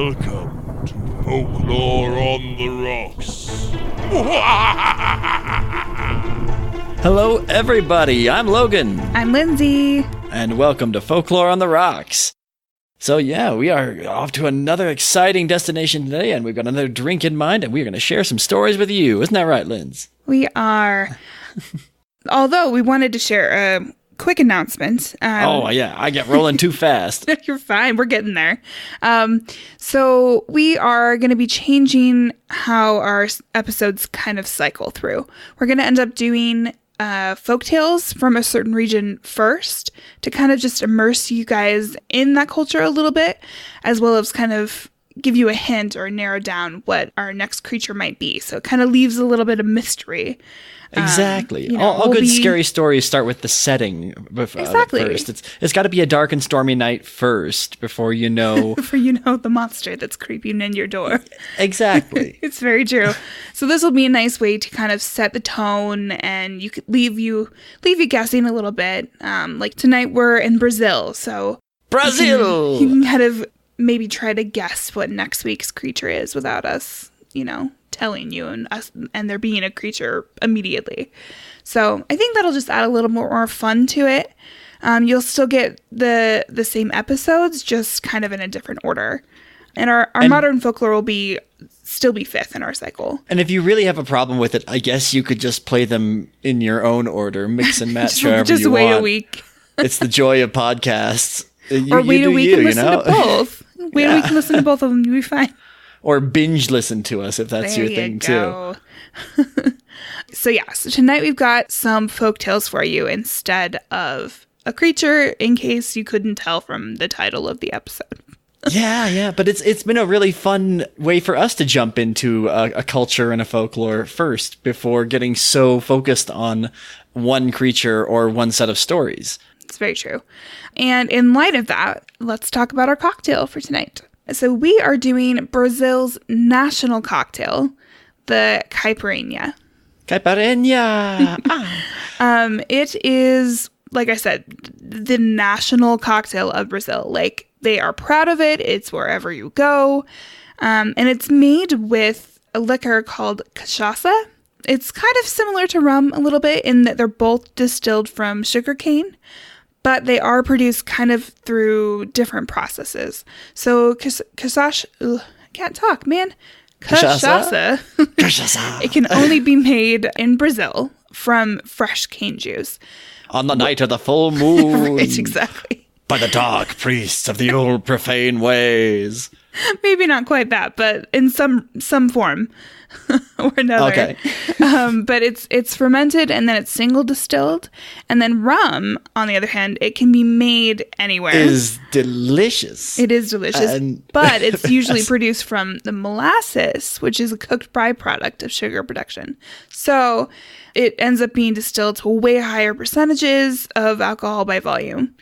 Welcome to Folklore on the Rocks. Hello, everybody. I'm Logan. I'm Lindsay. And welcome to Folklore on the Rocks. So yeah, we are off to another exciting destination today, and we've got another drink in mind, and we're going to share some stories with you. Isn't that right, Linz? We are. Although we wanted to share a quick announcement. Oh, yeah. I get rolling too fast. You're fine. We're getting there. So we are going to be changing how our episodes kind of cycle through. We're going to end up doing folktales from a certain region first to kind of just immerse you guys in that culture a little bit, as well as kind of give you a hint or narrow down what our next creature might be. So it kind of leaves a little bit of mystery. Exactly. All good scary stories start with the setting exactly. first. It's got to be a dark and stormy night first before you know... before you know the monster that's creeping in your door. Exactly. It's very true. So this will be a nice way to kind of set the tone, and you could leave you guessing a little bit. Like tonight we're in Brazil, so... Brazil! You can kind of maybe try to guess what next week's creature is without us, telling you and there being a creature immediately. So I think that'll just add a little more fun to it. You'll still get the same episodes, just kind of in a different order. And our modern folklore will still be fifth in our cycle. And if you really have a problem with it, I guess you could just play them in your own order, mix and match however just you want. Just wait a week. It's the joy of podcasts. Or wait a week and listen to both. Wait a week and listen to both of them, you'll be fine. Or binge listen to us if that's there your thing go. too. So tonight we've got some folk tales for you instead of a creature, in case you couldn't tell from the title of the episode. Yeah, but it's been a really fun way for us to jump into a culture and a folklore first before getting so focused on one creature or one set of stories. It's very true. And in light of that, let's talk about our cocktail for tonight. So we are doing Brazil's national cocktail, the Caipirinha. Caipirinha! It is, like I said, the national cocktail of Brazil. Like, they are proud of it. It's wherever you go. And it's made with a liquor called cachaça. It's kind of similar to rum a little bit in that they're both distilled from sugarcane, but they are produced kind of through different processes. So cachaça, I can't talk, man. Cachaça. It can only be made in Brazil from fresh cane juice. On the night of the full moon. Right, exactly. By the dark priests of the old profane ways. Maybe not quite that, but in some form or another. Okay. But it's fermented and then it's single distilled. And then rum, on the other hand, it can be made anywhere. It is delicious. It is delicious. But it's usually produced from the molasses, which is a cooked byproduct of sugar production. So it ends up being distilled to way higher percentages of alcohol by volume.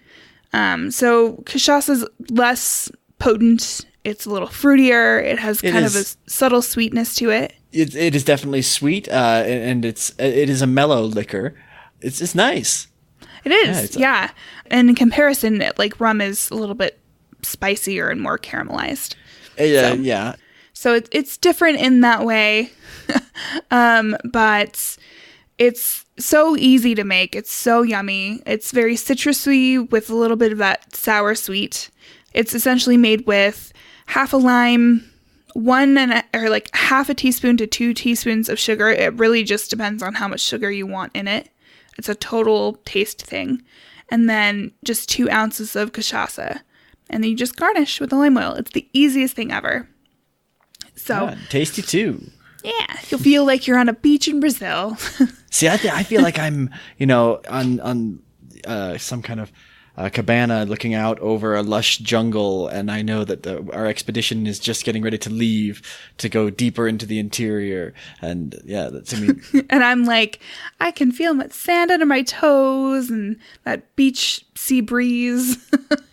So cachaça is less potent. It's a little fruitier. It has kind of a subtle sweetness to it. It is definitely sweet, and it is a mellow liquor. It's nice. It is, yeah. And in comparison, like rum is a little bit spicier and more caramelized. Yeah. So it's different in that way, but it's so easy to make. It's so yummy. It's very citrusy with a little bit of that sour sweet. It's essentially made with half a lime, half a teaspoon to 2 teaspoons of sugar. It really just depends on how much sugar you want in it. It's a total taste thing. And then just 2 ounces of cachaça. And then you just garnish with the lime oil. It's the easiest thing ever. So yeah, tasty too. Yeah, you'll feel like you're on a beach in Brazil. See, I feel like I'm, on some kind of cabana looking out over a lush jungle, and I know that our expedition is just getting ready to leave to go deeper into the interior. And yeah, that's and I'm like, I can feel my sand under my toes and that beach sea breeze.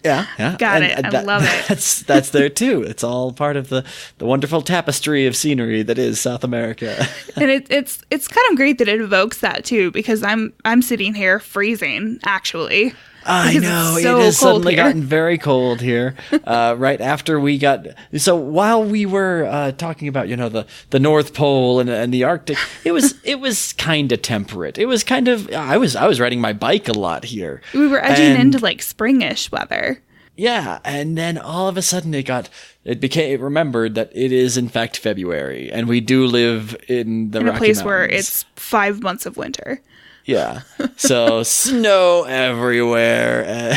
Yeah. Got it. I love it. That's there too. It's all part of the wonderful tapestry of scenery that is South America. And it's kind of great that it evokes that too, because I'm sitting here freezing actually. I Because know, it's so it has cold suddenly here. gotten very cold here. Right after we got... So while we were talking about, the North Pole and the Arctic, it was kind of temperate. It was kind of... I was riding my bike a lot here. We were edging And- into like springish weather. Yeah, and then all of a sudden it remembered that it is in fact February, and we do live in the In a Rocky place where Mountains. it's 5 months of winter. Yeah, so snow everywhere,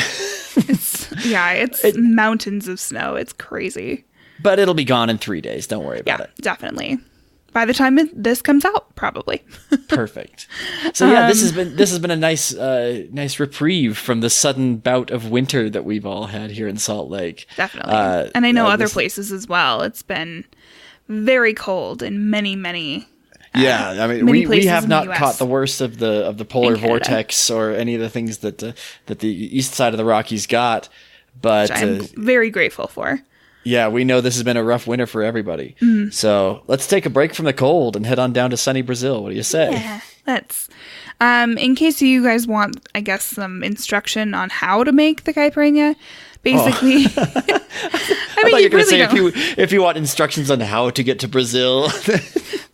It's mountains of snow. It's crazy. but it'll be gone in 3 days. Don't worry about Yeah, it. definitely. By the time this comes out, probably. Perfect. So yeah, this has been a nice reprieve from the sudden bout of winter that we've all had here in Salt Lake. Definitely. And I know other this- places as well. It's been very cold in many, many. Yeah, I mean, many we places have in the not US. caught the worst of the polar Canada. vortex or any of the things that the east side of the Rockies got, but Which I'm very grateful for. yeah, we know this has been a rough winter for everybody. So let's take a break from the cold and head on down to sunny Brazil. What do you say? Yeah, let's. In case you guys want, I guess, some instruction on how to make the caipirinha, basically. I I mean, thought you you were going to really say don't. if you want instructions on how to get to Brazil.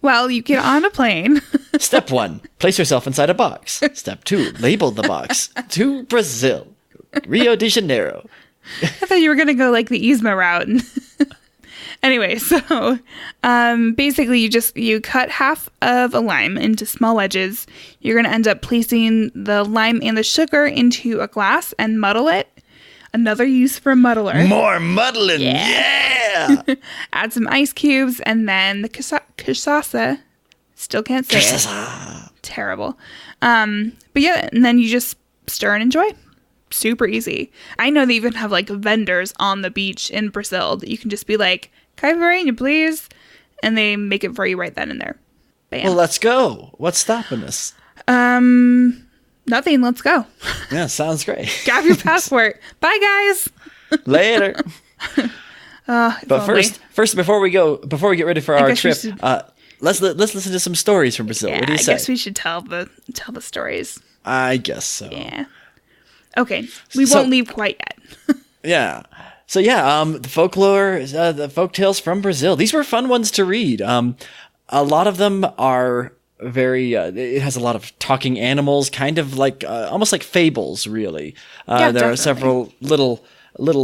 Well, you get on a plane. Step 1, place yourself inside a box. Step 2, label the box. To Brazil, Rio de Janeiro. I thought you were going to go like the Yzma route. Anyway, so basically you cut half of a lime into small wedges. You're going to end up placing the lime and the sugar into a glass and muddle it. Another use for a muddler. More muddling. Yeah. Add some ice cubes and then the cachaça. Still can't say it. Terrible. But yeah, and then you just stir and enjoy. Super easy. I know they even have like vendors on the beach in Brazil that you can just be like, caipirinha, please. And they make it for you right then and there. Bam. Well, let's go. What's stopping us? Nothing. Let's go. Yeah, sounds great. Grab your passport. Bye, guys. Later. But only. first, before we get ready for our guess we trip, should- let's listen to some stories from Brazil. Yeah, What do you I say? guess we should tell the stories. I guess so. Yeah. Okay. We So- won't leave quite yet. Yeah. So yeah, the folklore, the folk tales from Brazil. These were fun ones to read. A lot of them are very. It has a lot of talking animals, kind of like almost like fables, really. Yeah, there are definitely. several little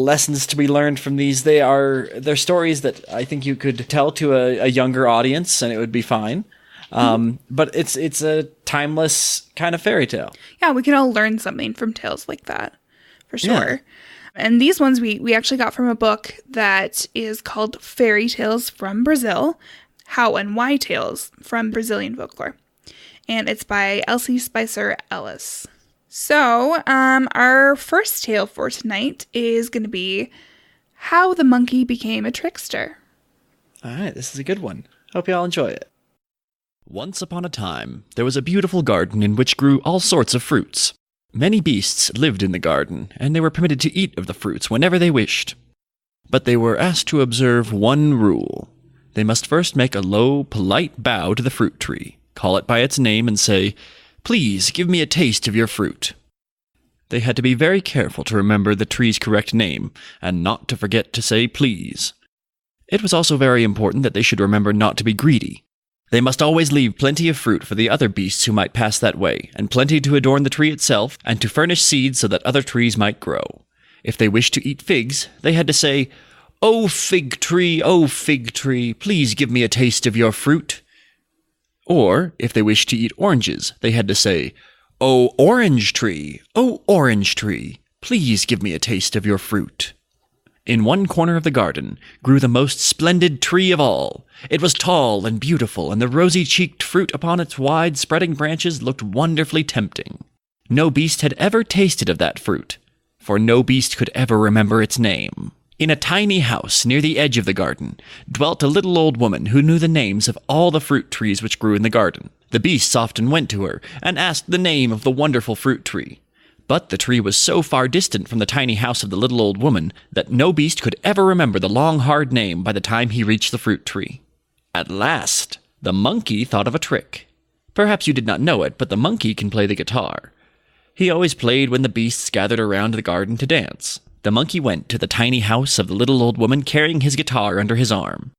lessons to be learned from these. They're stories that I think you could tell to a younger audience, and it would be fine. But it's a timeless kind of fairy tale. Yeah, we can all learn something from tales like that, for sure. Yeah. And these ones we actually got from a book that is called Fairy Tales from Brazil, How and Why Tales from Brazilian Folklore. And it's by Elsie Spicer Ellis. So, our first tale for tonight is going to be How the Monkey Became a Trickster. All right, this is a good one. Hope you all enjoy it. Once upon a time, there was a beautiful garden in which grew all sorts of fruits. Many beasts lived in the garden, and they were permitted to eat of the fruits whenever they wished. But they were asked to observe one rule. They must first make a low, polite bow to the fruit tree, call it by its name, and say, "Please give me a taste of your fruit." They had to be very careful to remember the tree's correct name, and not to forget to say please. It was also very important that they should remember not to be greedy. They must always leave plenty of fruit for the other beasts who might pass that way, and plenty to adorn the tree itself, and to furnish seeds so that other trees might grow. If they wished to eat figs, they had to say, oh, fig tree, please give me a taste of your fruit." Or, if they wished to eat oranges, they had to say, oh, orange tree, please give me a taste of your fruit." In one corner of the garden grew the most splendid tree of all. It was tall and beautiful, and the rosy-cheeked fruit upon its wide-spreading branches looked wonderfully tempting. No beast had ever tasted of that fruit, for no beast could ever remember its name. In a tiny house near the edge of the garden dwelt a little old woman who knew the names of all the fruit trees which grew in the garden. The beasts often went to her and asked the name of the wonderful fruit tree. But the tree was so far distant from the tiny house of the little old woman that no beast could ever remember the long, hard name by the time he reached the fruit tree. At last, the monkey thought of a trick. Perhaps you did not know it, but the monkey can play the guitar. He always played when the beasts gathered around the garden to dance. The monkey went to the tiny house of the little old woman carrying his guitar under his arm.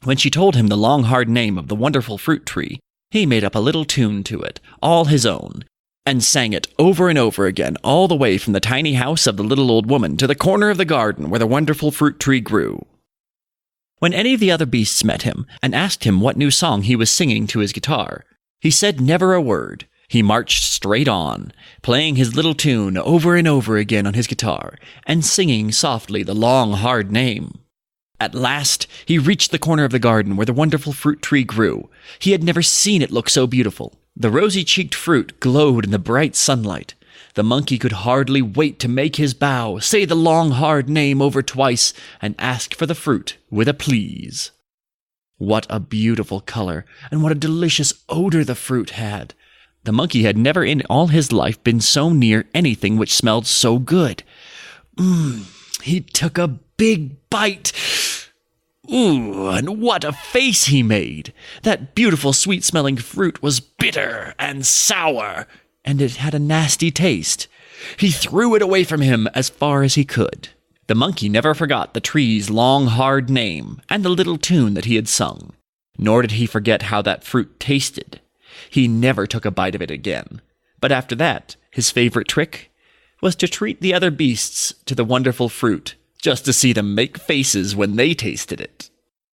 When she told him the long hard name of the wonderful fruit tree, he made up a little tune to it, all his own, and sang it over and over again, all the way from the tiny house of the little old woman to the corner of the garden where the wonderful fruit tree grew. When any of the other beasts met him and asked him what new song he was singing to his guitar, he said never a word. He marched straight on, playing his little tune over and over again on his guitar, and singing softly the long, hard name. At last, he reached the corner of the garden where the wonderful fruit tree grew. He had never seen it look so beautiful. The rosy-cheeked fruit glowed in the bright sunlight. The monkey could hardly wait to make his bow, say the long, hard name over twice, and ask for the fruit with a please. What a beautiful color, and what a delicious odor the fruit had! The monkey had never in all his life been so near anything which smelled so good. He took a big bite. Ooh, and what a face he made! That beautiful sweet-smelling fruit was bitter and sour, and it had a nasty taste. He threw it away from him as far as he could. The monkey never forgot the tree's long, hard name and the little tune that he had sung. Nor did he forget how that fruit tasted. He never took a bite of it again. But after that, his favorite trick was to treat the other beasts to the wonderful fruit, just to see them make faces when they tasted it.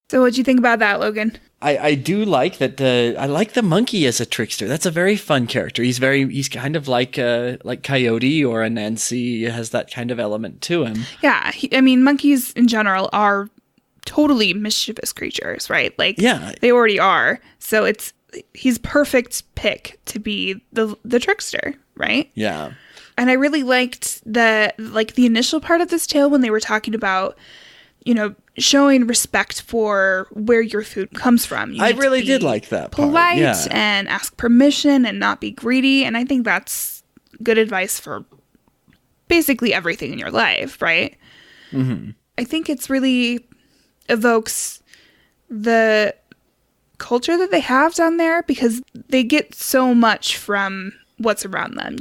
So what'd you think about that, Logan? I do like that. I like the monkey as a trickster. That's a very fun character. He's kind of like Coyote or Anansi. He has that kind of element to him. Yeah, monkeys in general are totally mischievous creatures, right? Like, yeah, they already are. So he's perfect pick to be the trickster, right? Yeah. And I really liked the initial part of this tale when they were talking about, showing respect for where your food comes from. I really did like that part. Polite and ask permission and not be greedy. And I think that's good advice for basically everything in your life, right? Mm-hmm. I think it's really evokes the culture that they have down there because they get so much from what's around them,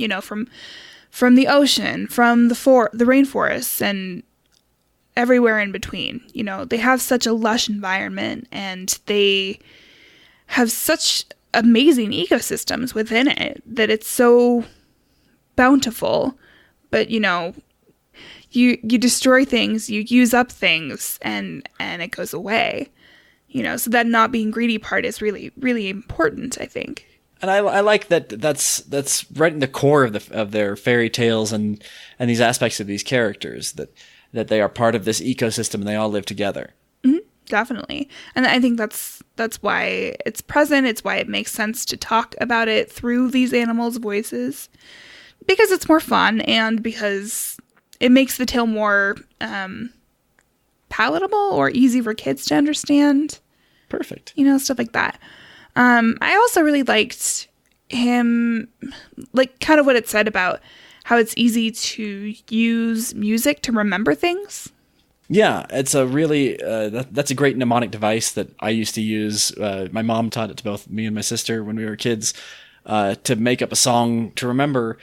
from the ocean, from the rainforests, and everywhere in between. They have such a lush environment and they have such amazing ecosystems within it that it's so bountiful. But, you destroy things, you use up things, and it goes away. So that not being greedy part is really, really important, I think. And I like that's right in the core of their fairy tales and these aspects of these characters that they are part of this ecosystem and they all live together. Mm-hmm, definitely. And I think that's why it's present. It's why it makes sense to talk about it through these animals' voices, because it's more fun and because it makes the tale more palatable or easy for kids to understand. Perfect. Stuff like that. I also really liked him, kind of what it said about how it's easy to use music to remember things. Yeah, it's a really, that's a great mnemonic device that I used to use. My mom taught it to both me and my sister when we were kids, to make up a song to remember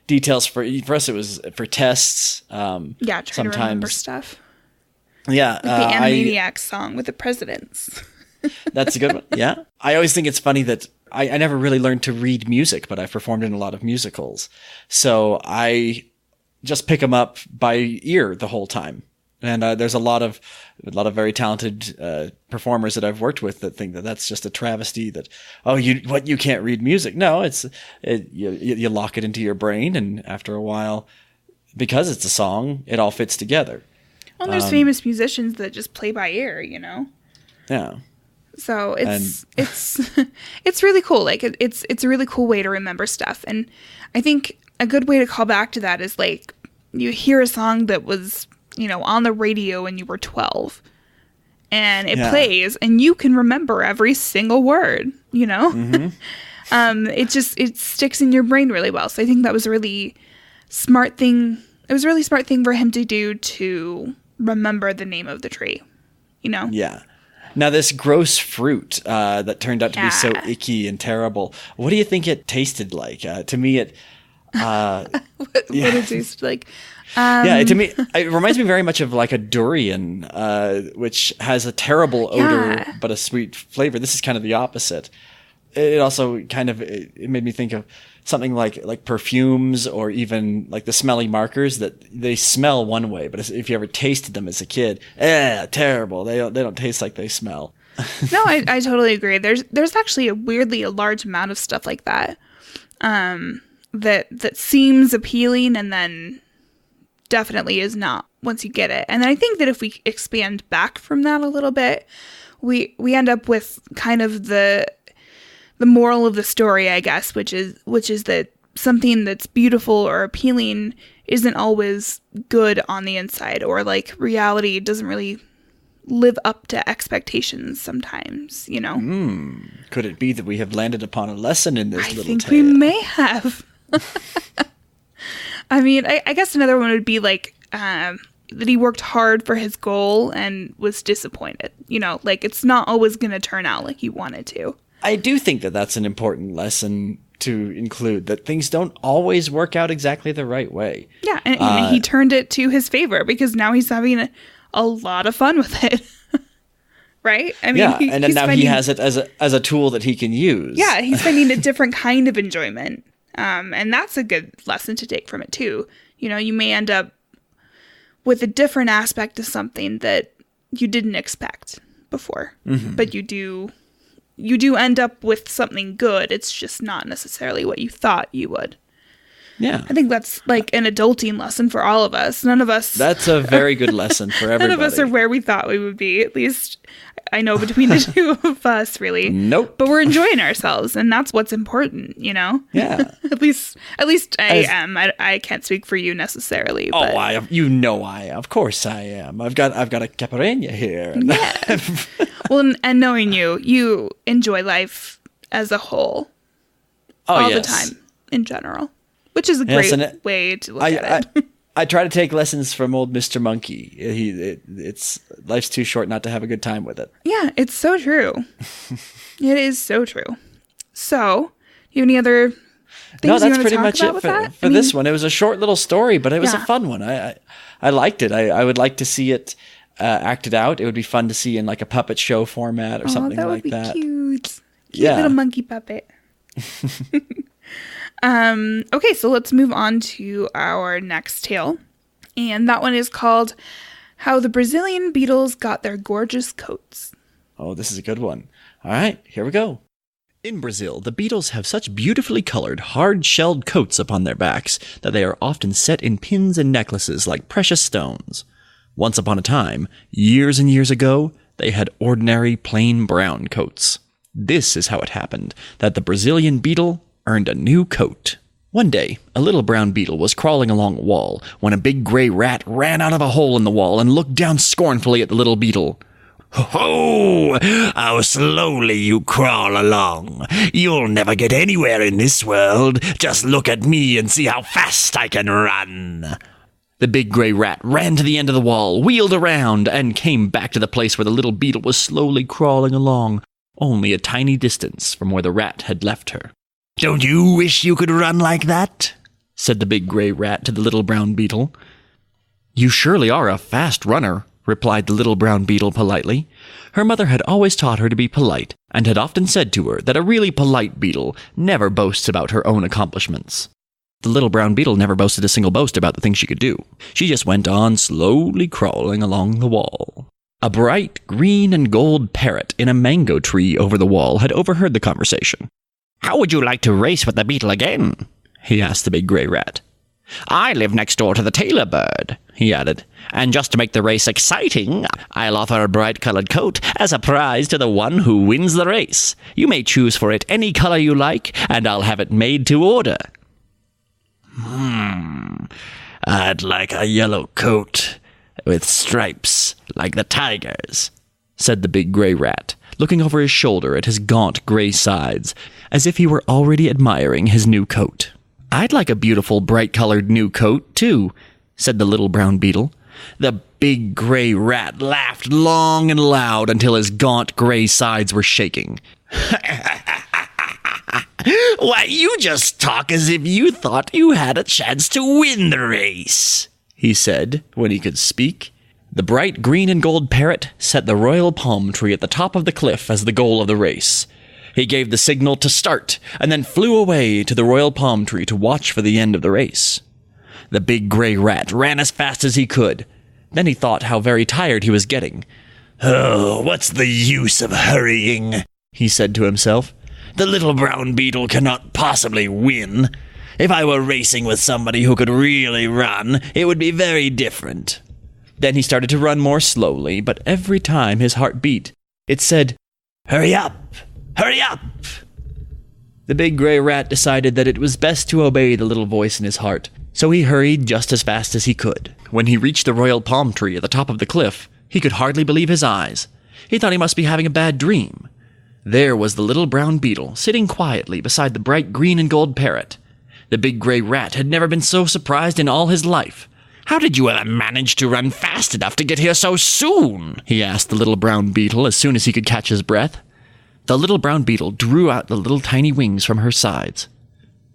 details. For us, it was for tests. Try to remember stuff. Yeah. Like the Animaniacs song with the presidents. That's a good one. Yeah. I always think it's funny that I never really learned to read music, but I performed in a lot of musicals. So I just pick them up by ear the whole time. And there's a lot of very talented performers that I've worked with that think that that's just a travesty. That you can't read music? No, you lock it into your brain, and after a while, because it's a song, it all fits together. Well, there's famous musicians that just play by ear, Yeah. So it's it's really cool. Like it's a really cool way to remember stuff, and I think a good way to call back to that is you hear a song that was on the radio when you were 12, and it plays, and you can remember every single word. Mm-hmm. It sticks in your brain really well. So I think that was a really smart thing. It was a really smart thing for him to do to remember the name of the tree. Yeah. Now, this gross fruit that turned out to be so icky and terrible, what do you think it tasted like? To me, What it tastes like. Yeah, to me, it reminds me very much of like a durian, which has a terrible odor but a sweet flavor. This is kind of the opposite. It also kind of it made me think of something like perfumes or even like the smelly markers that they smell one way, but if you ever tasted them as a kid, terrible. They don't taste like they smell. No, I totally agree. There's actually a large amount of stuff like that, that seems appealing and then definitely is not once you get it. And I think that if we expand back from that a little bit, we end up with kind of the moral of the story, I guess, which is that something that's beautiful or appealing isn't always good on the inside, or like reality doesn't really live up to expectations sometimes, you know? Could it be that we have landed upon a lesson in this little tale? I think we may have. I mean, I guess another one would be like that he worked hard for his goal and was disappointed. You know, like it's not always going to turn out like you wanted to. I do think that that's an important lesson to include, that things don't always work out exactly the right way. Yeah, and he turned it to his favor because now he's having a lot of fun with it. Right? I mean, and then now he has it as a tool that he can use. Yeah, he's finding a different kind of enjoyment. And that's a good lesson to take from it too. You know, you may end up with a different aspect to something that you didn't expect before, but you do end up with something good. It's just not necessarily what you thought you would. Yeah. I think that's like an adulting lesson for all of us. None of us... That's a very good lesson for everybody. None of us are where we thought we would be. At least I know between the two of us, really. Nope. But we're enjoying ourselves, and that's what's important, you know? Yeah. At least I am. I can't speak for you necessarily. But... Of course I am. I've got a Caipirinha here. Yeah. Well, and knowing you enjoy life as a whole all the time in general. Which is a great way to look at it. I try to take lessons from old Mr. Monkey. Life's too short not to have a good time with it. Yeah, it's so true. It is so true. So, you have any other things you want to talk about with that? No, that's pretty much it for this one. It was a short little story, but it was a fun one. I liked it. I would like to see it acted out. It would be fun to see in like a puppet show format or something like that. That would be cute. Cute little monkey puppet. Okay, so let's move on to our next tale. And that one is called How the Brazilian Beetles Got Their Gorgeous Coats. Oh, this is a good one. All right, here we go. In Brazil, the beetles have such beautifully colored, hard-shelled coats upon their backs that they are often set in pins and necklaces like precious stones. Once upon a time, years and years ago, they had ordinary plain brown coats. This is how it happened that the Brazilian beetle earned a new coat. One day, a little brown beetle was crawling along a wall when a big gray rat ran out of a hole in the wall and looked down scornfully at the little beetle. "Ho! How slowly you crawl along. You'll never get anywhere in this world. Just look at me and see how fast I can run." The big gray rat ran to the end of the wall, wheeled around, and came back to the place where the little beetle was slowly crawling along, only a tiny distance from where the rat had left her. "Don't you wish you could run like that?" said the big gray rat to the little brown beetle. "You surely are a fast runner," replied the little brown beetle politely. Her mother had always taught her to be polite, and had often said to her that a really polite beetle never boasts about her own accomplishments. The little brown beetle never boasted a single boast about the things she could do. She just went on slowly crawling along the wall. A bright green and gold parrot in a mango tree over the wall had overheard the conversation. "How would you like to race with the beetle again?" he asked the big gray rat. "I live next door to the tailor bird," he added, "and just to make the race exciting, I'll offer a bright-colored coat as a prize to the one who wins the race. You may choose for it any color you like, and I'll have it made to order." "I'd like a yellow coat with stripes like the tiger's," said the big gray rat, looking over his shoulder at his gaunt gray sides, as if he were already admiring his new coat. "I'd like a beautiful, bright-colored new coat, too," said the little brown beetle. The big gray rat laughed long and loud until his gaunt gray sides were shaking. Why, you just talk as if you thought you had a chance to win the race, he said when he could speak. The bright green and gold parrot set the royal palm tree at the top of the cliff as the goal of the race. He gave the signal to start and then flew away to the royal palm tree to watch for the end of the race. The big gray rat ran as fast as he could. Then he thought how very tired he was getting. Oh, what's the use of hurrying? He said to himself. The little brown beetle cannot possibly win. If I were racing with somebody who could really run, it would be very different. Then he started to run more slowly, but every time his heart beat, it said, Hurry up! Hurry up! The big gray rat decided that it was best to obey the little voice in his heart, so he hurried just as fast as he could. When he reached the royal palm tree at the top of the cliff, he could hardly believe his eyes. He thought he must be having a bad dream. There was the little brown beetle, sitting quietly beside the bright green and gold parrot. The big gray rat had never been so surprised in all his life. How did you ever manage to run fast enough to get here so soon? He asked the little brown beetle as soon as he could catch his breath. The little brown beetle drew out the little tiny wings from her sides.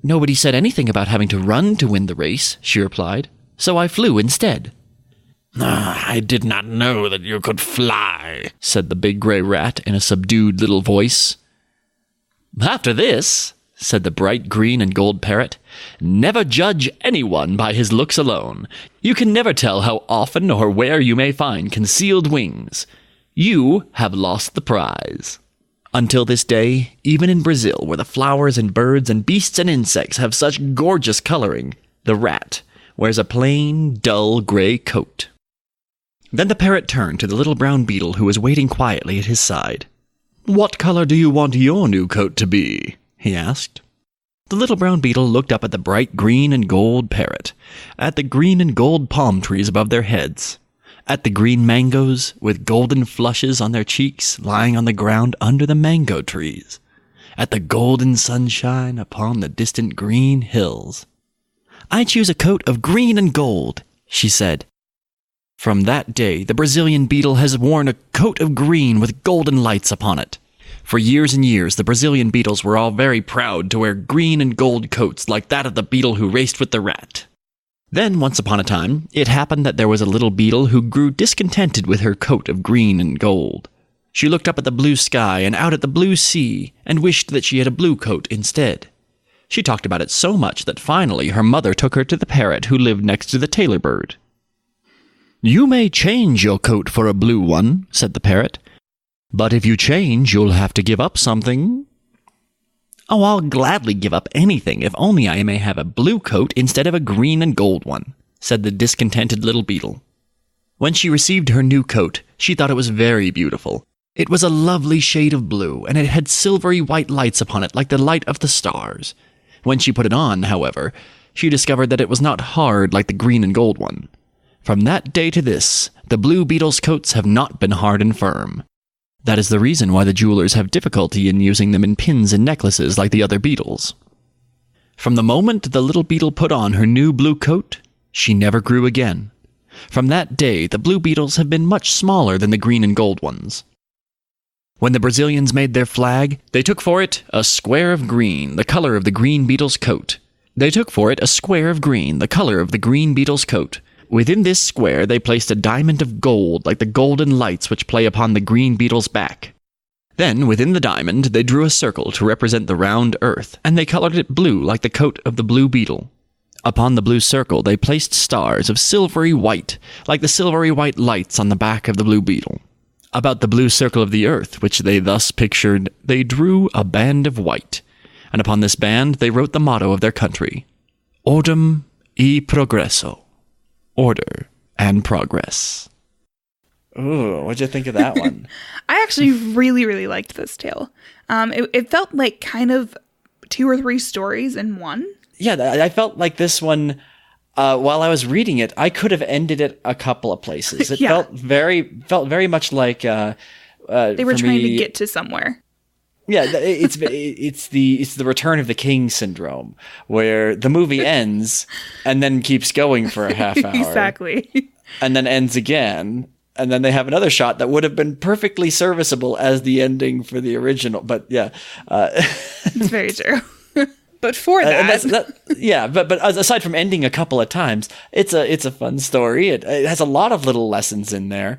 Nobody said anything about having to run to win the race, she replied, so I flew instead. I did not know that you could fly, said the big gray rat in a subdued little voice. After this, said the bright green and gold parrot, never judge anyone by his looks alone. You can never tell how often or where you may find concealed wings. You have lost the prize. Until this day, even in Brazil, where the flowers and birds and beasts and insects have such gorgeous coloring, the rat wears a plain, dull gray coat. Then the parrot turned to the little brown beetle who was waiting quietly at his side. What color do you want your new coat to be? He asked. The little brown beetle looked up at the bright green and gold parrot, at the green and gold palm trees above their heads, at the green mangoes with golden flushes on their cheeks lying on the ground under the mango trees, at the golden sunshine upon the distant green hills. I choose a coat of green and gold, she said. From that day, the Brazilian beetle has worn a coat of green with golden lights upon it. For years and years, the Brazilian beetles were all very proud to wear green and gold coats like that of the beetle who raced with the rat. Then, once upon a time, it happened that there was a little beetle who grew discontented with her coat of green and gold. She looked up at the blue sky and out at the blue sea and wished that she had a blue coat instead. She talked about it so much that finally her mother took her to the parrot who lived next to the tailor bird. You may change your coat for a blue one, said the parrot. But if you change, you'll have to give up something. Oh, I'll gladly give up anything if only I may have a blue coat instead of a green and gold one, said the discontented little beetle. When she received her new coat, she thought it was very beautiful. It was a lovely shade of blue, and it had silvery white lights upon it like the light of the stars. When she put it on, however, she discovered that it was not hard like the green and gold one. From that day to this, the blue beetle's coats have not been hard and firm. That is the reason why the jewelers have difficulty in using them in pins and necklaces like the other beetles. From the moment the little beetle put on her new blue coat, she never grew again. From that day, the blue beetles have been much smaller than the green and gold ones. When the Brazilians made their flag, they took for it a square of green, the color of the green beetle's coat. They took for it a square of green, the color of the green beetle's coat. Within this square they placed a diamond of gold, like the golden lights which play upon the green beetle's back. Then, within the diamond, they drew a circle to represent the round earth, and they colored it blue like the coat of the blue beetle. Upon the blue circle they placed stars of silvery white, like the silvery white lights on the back of the blue beetle. About the blue circle of the earth, which they thus pictured, they drew a band of white, and upon this band they wrote the motto of their country, Ordem e Progresso. Order and progress. Ooh, what'd you think of that one? I actually really, really liked this tale. It felt like kind of 2 or 3 stories in one. Yeah, I felt like this one, while I was reading it, I could have ended it a couple of places. It felt very much like they were trying to get to somewhere. Yeah, it's the Return of the King syndrome, where the movie ends and then keeps going for a half hour. Exactly. And then ends again, and then they have another shot that would have been perfectly serviceable as the ending for the original. But yeah. It's very true. But for And that, yeah, but aside from ending a couple of times, it's a fun story. It has a lot of little lessons in there.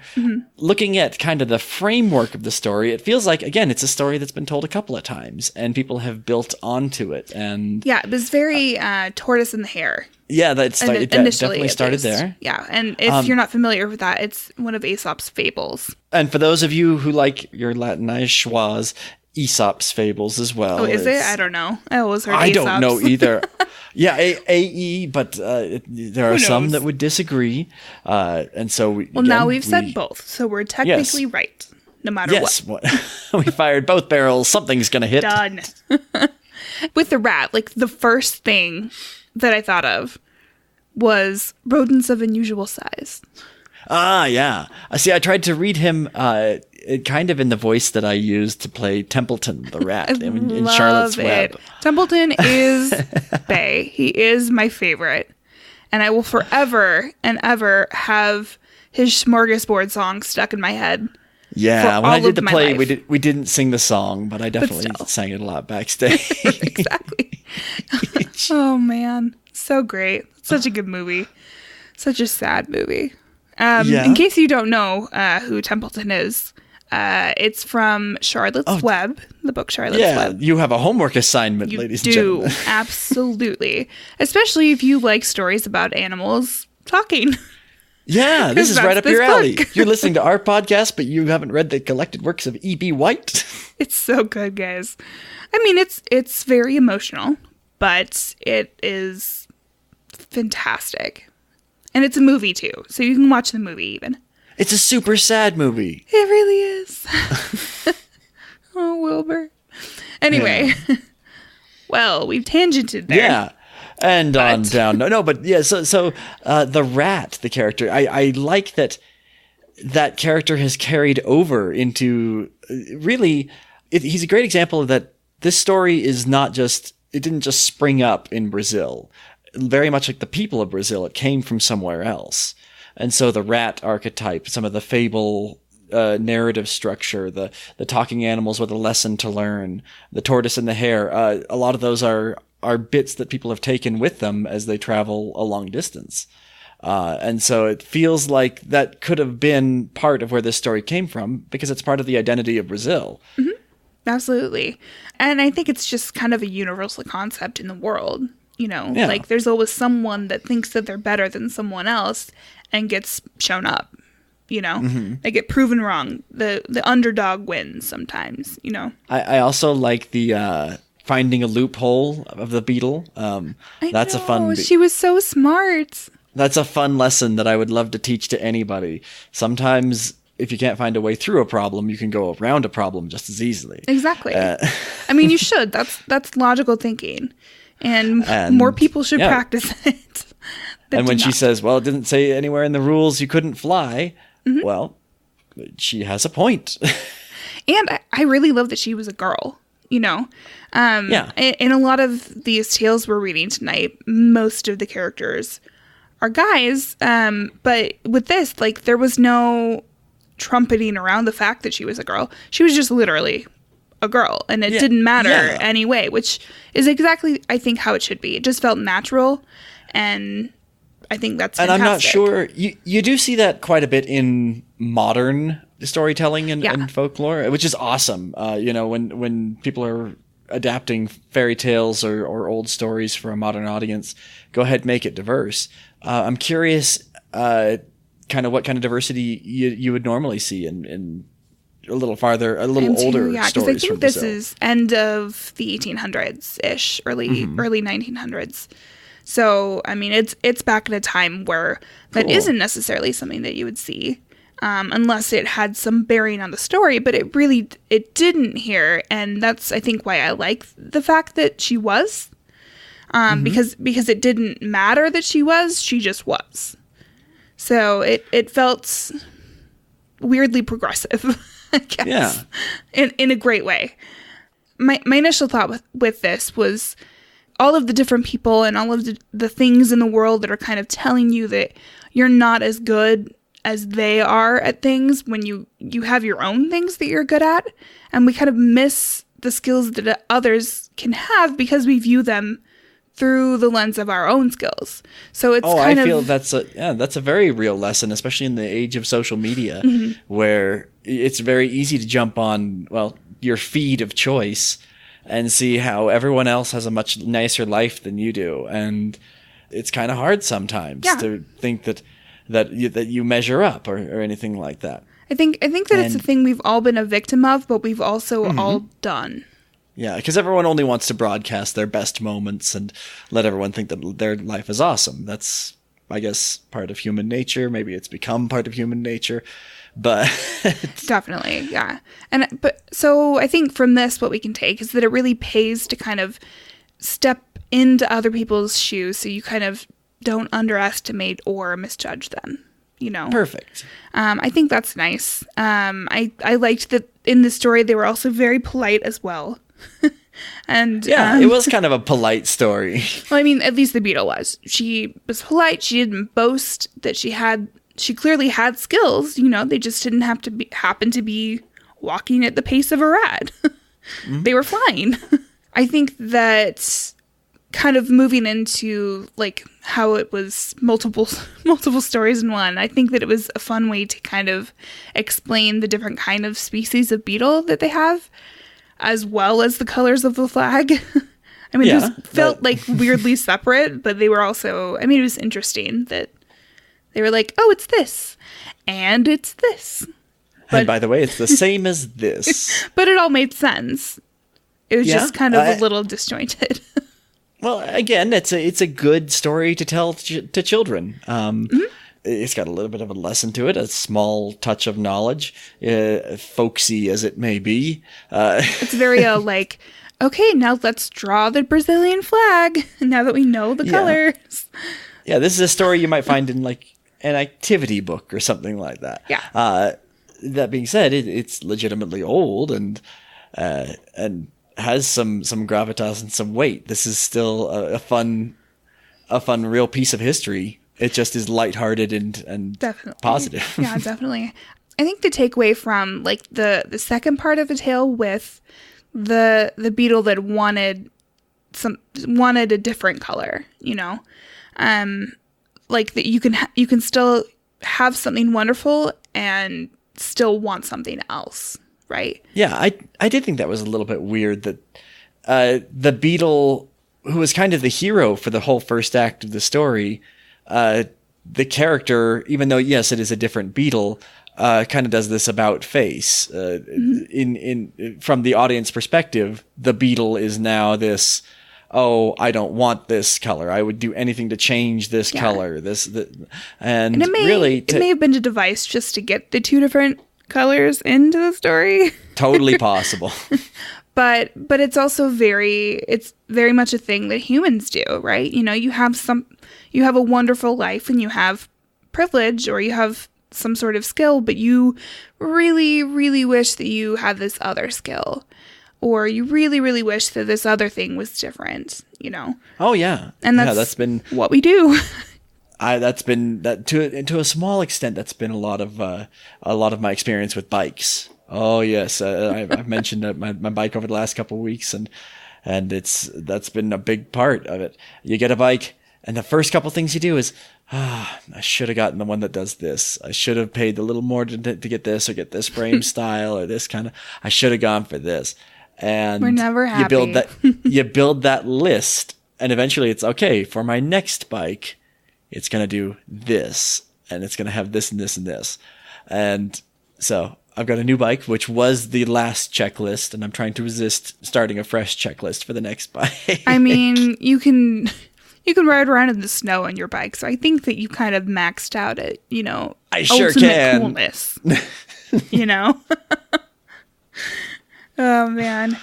Looking at kind of the framework of the story, it feels like, again, it's a story that's been told a couple of times and people have built onto it. And yeah, it was very tortoise and the hare. yeah, it Initially, definitely at started least. there. Yeah, and if you're not familiar with that, it's one of Aesop's fables. And for those of you who like your Latinized schwas, Aesop's fables as well. Oh, is it? I don't know. I always heard I Aesop's. don't know either. Yeah, AE, but there are some knows? that would disagree. And so Now we've said both, so we're technically right, no matter yes, we fired both barrels. Something's going to hit. Done. With the rat, like the first thing that I thought of was rodents of unusual size. Ah, yeah. See, I tried to read him kind of in the voice that I used to play Templeton the rat in Charlotte's Web. Templeton is bae. He is my favorite. And I will forever and ever have his smorgasbord song stuck in my head. Yeah, for when I all did of the my play, life. we didn't sing the song, but I definitely still. sang it a lot backstage. Exactly. Oh, man. So great. Such a good movie. Such a sad movie. Yeah. In case you don't know who Templeton is, it's from Charlotte's Web, the book Charlotte's Yeah, Web. you have a homework assignment, You ladies do, and gentlemen. absolutely. Especially if you like stories about animals talking. Yeah, this is that's right up this your alley. book. You're listening to our podcast, but you haven't read the collected works of E.B. White. It's so good, guys. I mean, it's very emotional, but it is fantastic. And it's a movie too, so you can watch the movie even. It's a super sad movie. It really is. Oh, Wilbur. Anyway, well, we've tangented there. Yeah. And on down. No, but yeah, so the rat, the character, I like that character has carried over into really, he's a great example of that this story is not just, it didn't just spring up in Brazil. Very much like the people of Brazil, it came from somewhere else. And so the rat archetype, some of the fable narrative structure, the talking animals with a lesson to learn, the tortoise and the hare, a lot of those are bits that people have taken with them as they travel a long distance. And so it feels like that could have been part of where this story came from because it's part of the identity of Brazil. Mm-hmm. Absolutely. And I think it's just kind of a universal concept in the world. You know, Yeah. like there's always someone that thinks that they're better than someone else and gets shown up, you know, they get proven wrong. The underdog wins sometimes, you know. I also like the finding a loophole of the beetle. That's a fun. She was so smart. That's a fun lesson that I would love to teach to anybody. Sometimes if you can't find a way through a problem, you can go around a problem just as easily. Exactly. I mean, you should. That's logical thinking. And more people should practice it. And when she says, well, it didn't say anywhere in the rules you couldn't fly, well, she has a point. And I really love that she was a girl, you know. In a lot of these tales we're reading tonight, most of the characters are guys. But with this, like, there was no trumpeting around the fact that she was a girl. She was just literally a girl, and it didn't matter anyway, which is exactly, I think, how it should be. It just felt natural, and I think that's fantastic. And I'm not sure, you do see that quite a bit in modern storytelling and folklore, which is awesome. You know, when people are adapting fairy tales or old stories for a modern audience, go ahead and make it diverse. I'm curious kind of what kind of diversity you would normally see in a little older because stories. I think this is end of the 1800s-ish, early 1900s. So, I mean, it's back in a time where that isn't necessarily something that you would see, unless it had some bearing on the story. But it didn't here, and that's, I think, why I like the fact that she was, because it didn't matter that she just was. So it felt weirdly progressive. I guess, in a great way. My initial thought with this was all of the different people and all of the things in the world that are kind of telling you that you're not as good as they are at things when you have your own things that you're good at. And we kind of miss the skills that others can have because we view them through the lens of our own skills. So it's I feel that's a very real lesson, especially in the age of social media, where it's very easy to jump on, your feed of choice and see how everyone else has a much nicer life than you do. And it's kind of hard sometimes to think that you measure up or anything like that. I think that it's a thing we've all been a victim of, but we've also all done. Yeah, because everyone only wants to broadcast their best moments and let everyone think that their life is awesome. That's, I guess, part of human nature. Maybe it's become part of human nature, but definitely, yeah. So I think from this, what we can take is that it really pays to kind of step into other people's shoes, so you kind of don't underestimate or misjudge them. Perfect. I think that's nice. I liked that in the story they were also very polite as well. And it was kind of a polite story. Well, I mean, at least the beetle was. She was polite. She didn't boast that she clearly had skills. They just didn't happen to be walking at the pace of a rat. They were flying. I think that kind of moving into like how it was multiple stories in one, I think that it was a fun way to kind of explain the different kind of species of beetle that they have, as well as the colors of the flag. I mean, it felt like weirdly separate, but they were also, it was interesting that they were like, oh, it's this, and it's this. And by the way, it's the same as this. But it all made sense. It was just kind of a little disjointed. Well, again, it's a good story to tell to children. It's got a little bit of a lesson to it, a small touch of knowledge, folksy as it may be. It's very like, okay, now let's draw the Brazilian flag. Now that we know the colors. Yeah, this is a story you might find in like an activity book or something like that. Yeah. That being said, it's legitimately old and has some gravitas and some weight. This is still a fun real piece of history. It just is lighthearted and definitely positive. Yeah, definitely. I think the takeaway from like the second part of the tale with the beetle that wanted a different color, like that you can still have something wonderful and still want something else, right? Yeah, I did think that was a little bit weird that the beetle, who was kind of the hero for the whole first act of the story, the character, even though yes, it is a different beetle, kind of does this about face. In from the audience perspective, the beetle is now this. Oh, I don't want this color. I would do anything to change this color. And it may have been a device just to get the two different colors into the story. Totally possible. But it's also very much a thing that humans do, right? You have a wonderful life and you have privilege or you have some sort of skill, but you really, really wish that you had this other skill, or you really, really wish that this other thing was different, Oh yeah. And that's been what we do. To a small extent, that's been a lot of my experience with bikes. Oh yes, I've mentioned my bike over the last couple of weeks, and that's been a big part of it. You get a bike, and the first couple things you do is, I should have gotten the one that does this. I should have paid a little more to get this, or get this frame style, or this kind of. I should have gone for this. And we're never happy. You build that list, and eventually it's okay. For my next bike, it's gonna do this, and it's gonna have this and this and this, and so. I've got a new bike, which was the last checklist, and I'm trying to resist starting a fresh checklist for the next bike. I mean, you can ride around in the snow on your bike, so I think that you kind of maxed out at, I sure ultimate can. coolness. Oh man.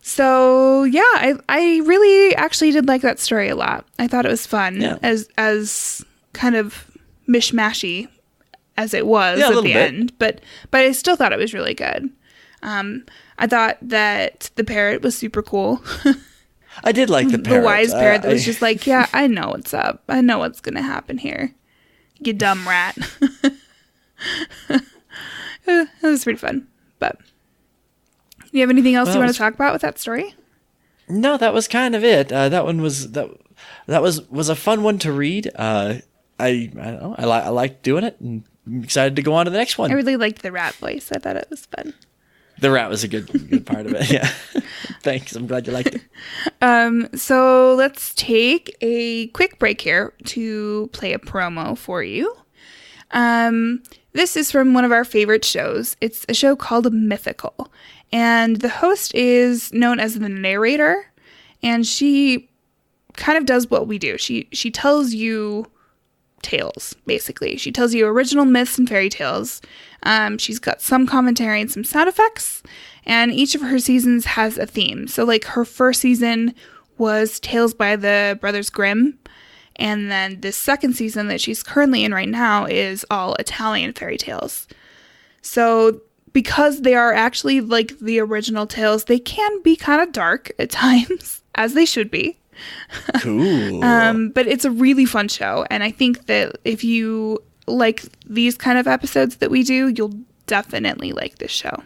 So yeah, I really actually did like that story a lot. I thought it was fun, as kind of mishmashy as it was at the end, but I still thought it was really good. I thought that the parrot was super cool. I did like the parrot. The wise parrot that was just like, yeah, I know what's up. I know what's going to happen here. You dumb rat. It was pretty fun. But You have anything else Well, you want it's- to talk about with that story? No, that was kind of it. That one was was a fun one to read. I don't know. I like doing it, and I'm excited to go on to the next one. I really liked the rat voice. I thought it was fun. The rat was a good part of it. Yeah. Thanks. I'm glad you liked it. So let's take a quick break here to play a promo for you. This is from one of our favorite shows. It's a show called Mythical. And the host is known as the narrator. And she kind of does what we do. She tells you tales, basically. She tells you original myths and fairy tales. She's got some commentary and some sound effects. And each of her seasons has a theme. So like her first season was Tales by the Brothers Grimm. And then the second season that she's currently in right now is all Italian fairy tales. So because they are actually like the original tales, they can be kind of dark at times, as they should be. Cool. But it's a really fun show. And I think that if you like these kind of episodes that we do, you'll definitely like this show.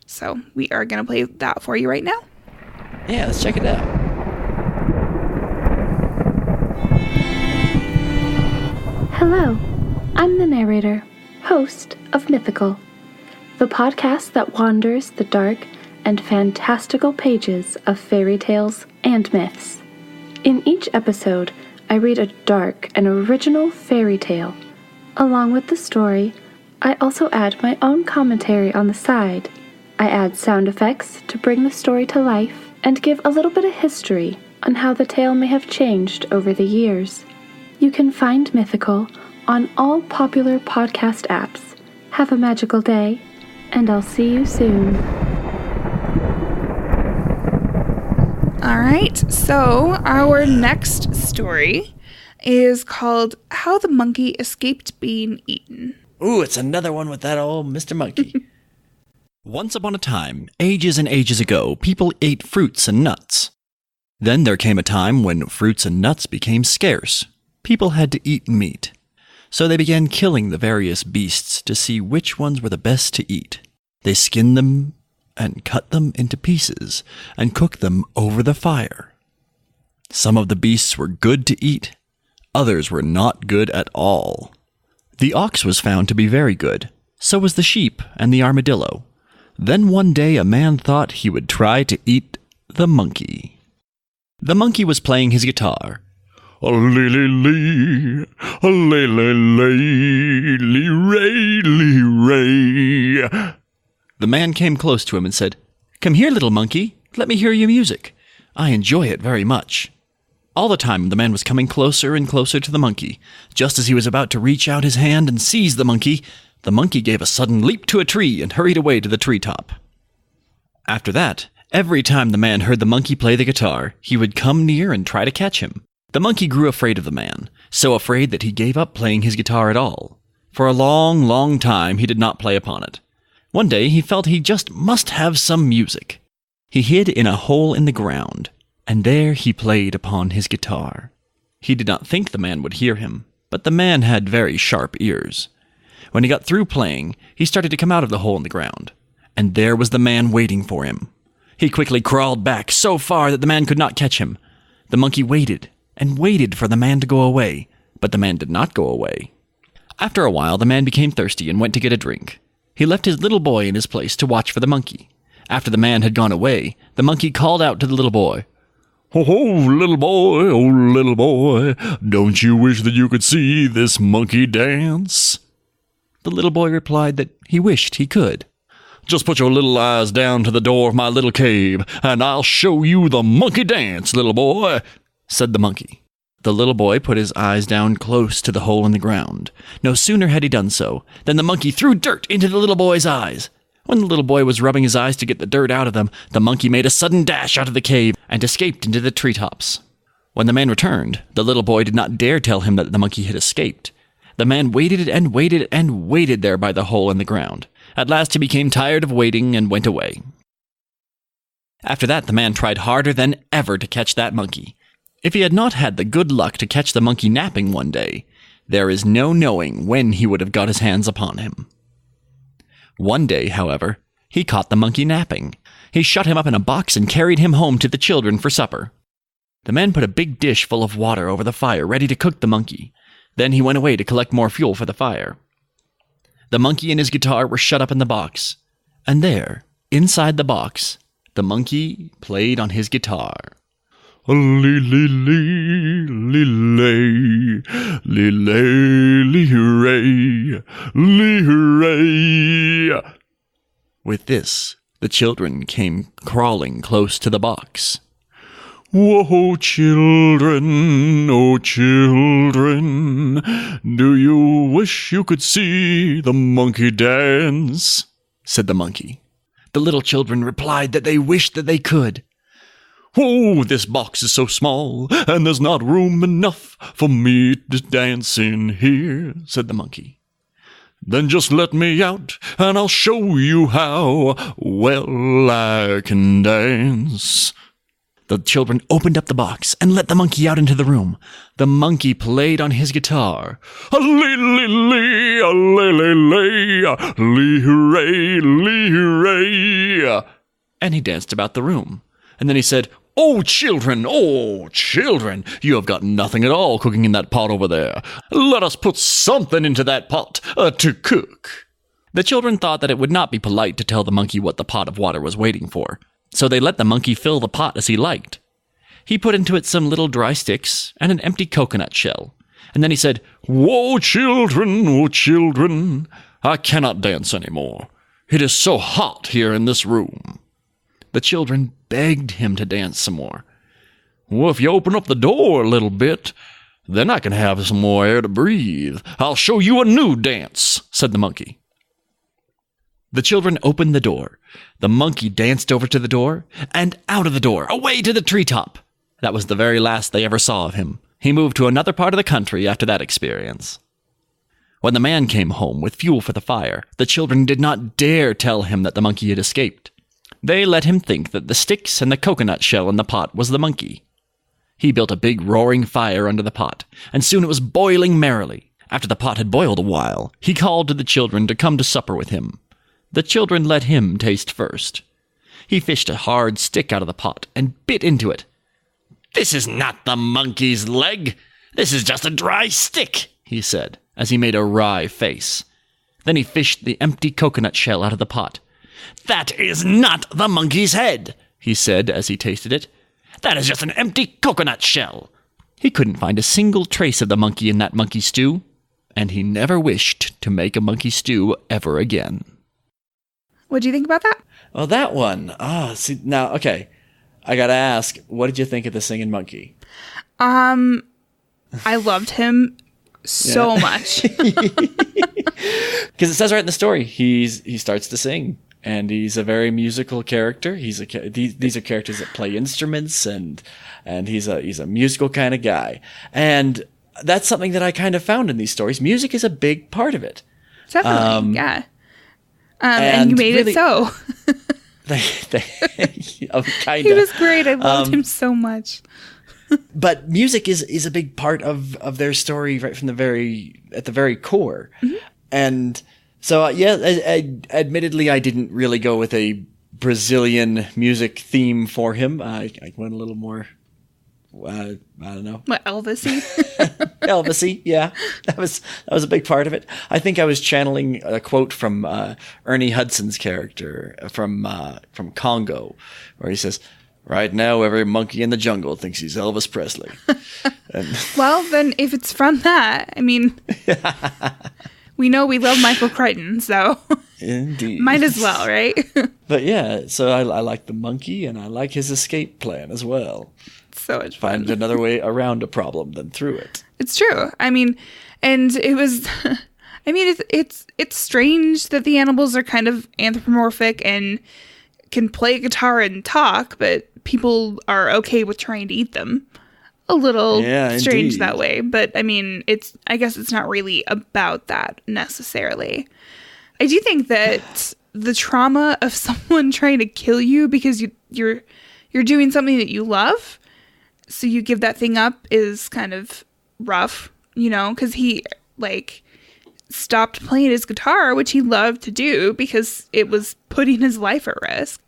So we are going to play that for you right now. Yeah, let's check it out. Hello, I'm the narrator, host of Mythical, the podcast that wanders the dark and fantastical pages of fairy tales and myths. In each episode, I read a dark and original fairy tale. Along with the story, I also add my own commentary on the side. I add sound effects to bring the story to life and give a little bit of history on how the tale may have changed over the years. You can find Mythical on all popular podcast apps. Have a magical day, and I'll see you soon. All right, so our next story is called How the Monkey Escaped Being Eaten. Ooh, it's another one with that old Mr. Monkey. Once upon a time, ages and ages ago, people ate fruits and nuts. Then there came a time when fruits and nuts became scarce. People had to eat meat. So they began killing the various beasts to see which ones were the best to eat. They skinned them and cut them into pieces and cooked them over the fire. Some of the beasts were good to eat. Others were not good at all. The ox was found to be very good. So was the sheep and the armadillo. Then one day a man thought he would try to eat the monkey. The monkey was playing his guitar. A-lee-lee-lee, a-lee-lee-lee, lee-ray-lee-ray. The man came close to him and said, "Come here, little monkey. Let me hear your music. I enjoy it very much." All the time the man was coming closer and closer to the monkey. Just as he was about to reach out his hand and seize the monkey gave a sudden leap to a tree and hurried away to the treetop. After that, every time the man heard the monkey play the guitar, he would come near and try to catch him. The monkey grew afraid of the man, so afraid that he gave up playing his guitar at all. For a long, long time he did not play upon it. One day he felt he just must have some music. He hid in a hole in the ground, and there he played upon his guitar. He did not think the man would hear him, but the man had very sharp ears. When he got through playing, he started to come out of the hole in the ground, and there was the man waiting for him. He quickly crawled back so far that the man could not catch him. The monkey waited and waited for the man to go away, but the man did not go away. After a while, the man became thirsty and went to get a drink. He left his little boy in his place to watch for the monkey. After the man had gone away, the monkey called out to the little boy, Oh, little boy, don't you wish that you could see this monkey dance? The little boy replied that he wished he could. Just put your little eyes down to the door of my little cave, and I'll show you the monkey dance, little boy, said the monkey. The little boy put his eyes down close to the hole in the ground. No sooner had he done so, than the monkey threw dirt into the little boy's eyes. When the little boy was rubbing his eyes to get the dirt out of them, the monkey made a sudden dash out of the cave and escaped into the treetops. When the man returned, the little boy did not dare tell him that the monkey had escaped. The man waited and waited and waited there by the hole in the ground. At last he became tired of waiting and went away. After that, the man tried harder than ever to catch that monkey. If he had not had the good luck to catch the monkey napping one day, there is no knowing when he would have got his hands upon him. One day, however, he caught the monkey napping. He shut him up in a box and carried him home to the children for supper. The man put a big dish full of water over the fire, ready to cook the monkey. Then he went away to collect more fuel for the fire. The monkey and his guitar were shut up in the box. And there, inside the box, the monkey played on his guitar. Li-li-li, li-lay, li-lay, li-hooray, li-hooray. With this, the children came crawling close to the box. Whoa, children, oh children, do you wish you could see the monkey dance? Said the monkey. The little children replied that they wished that they could. Oh, this box is so small, and there's not room enough for me to dance in here, said the monkey. Then just let me out, and I'll show you how well I can dance. The children opened up the box and let the monkey out into the room. The monkey played on his guitar. A-lee-lee-lee, a-lee-lee-lee, lee-hooray, lee-hooray. And he danced about the room. And then he said, oh, children, you have got nothing at all cooking in that pot over there. Let us put something into that pot to cook. The children thought that it would not be polite to tell the monkey what the pot of water was waiting for. So they let the monkey fill the pot as he liked. He put into it some little dry sticks and an empty coconut shell. And then he said, whoa, children, I cannot dance any more. It is so hot here in this room. The children begged him to dance some more. Well, if you open up the door a little bit, then I can have some more air to breathe. I'll show you a new dance, said the monkey. The children opened the door. The monkey danced over to the door, and out of the door, away to the treetop. That was the very last they ever saw of him. He moved to another part of the country after that experience. When the man came home with fuel for the fire, the children did not dare tell him that the monkey had escaped. They let him think that the sticks and the coconut shell in the pot was the monkey. He built a big roaring fire under the pot, and soon it was boiling merrily. After the pot had boiled a while, he called to the children to come to supper with him. The children let him taste first. He fished a hard stick out of the pot and bit into it. This is not the monkey's leg. This is just a dry stick, he said, as he made a wry face. Then he fished the empty coconut shell out of the pot. That is not the monkey's head, he said as he tasted it. That is just an empty coconut shell. He couldn't find a single trace of the monkey in that monkey stew, and he never wished to make a monkey stew ever again. What do you think about that? Well, that one. See, now, okay. I gotta ask, what did you think of the singing monkey? I loved him so much. Because it says right in the story, he starts to sing, and he's a very musical character. These are characters that play instruments, and he's a musical kind of guy. And that's something that I kind of found in these stories. Music is a big part of it. Definitely, yeah. And you made really, it so. He was great. I loved him so much. But music is a big part of their story right from at the very core. Mm-hmm. And so, admittedly, I didn't really go with a Brazilian music theme for him. I went a little more, I don't know. What, Elvis-y? Elvis-y, yeah. That was a big part of it. I think I was channeling a quote from Ernie Hudson's character from Congo, where he says, "Right now, every monkey in the jungle thinks he's Elvis Presley." Well, then, if it's from that, I mean, we know we love Michael Crichton, so indeed, might as well, right? But yeah, so I like the monkey, and I like his escape plan as well. So much fun. Find another way around a problem than through it. It's true. I mean, and it was. I mean, it's strange that the animals are kind of anthropomorphic and can play guitar and talk, but people are okay with trying to eat them. A little strange that way, but I mean, I guess it's not really about that necessarily. I do think that the trauma of someone trying to kill you because you're doing something that you love, so you give that thing up, is kind of rough, because he stopped playing his guitar, which he loved to do because it was putting his life at risk.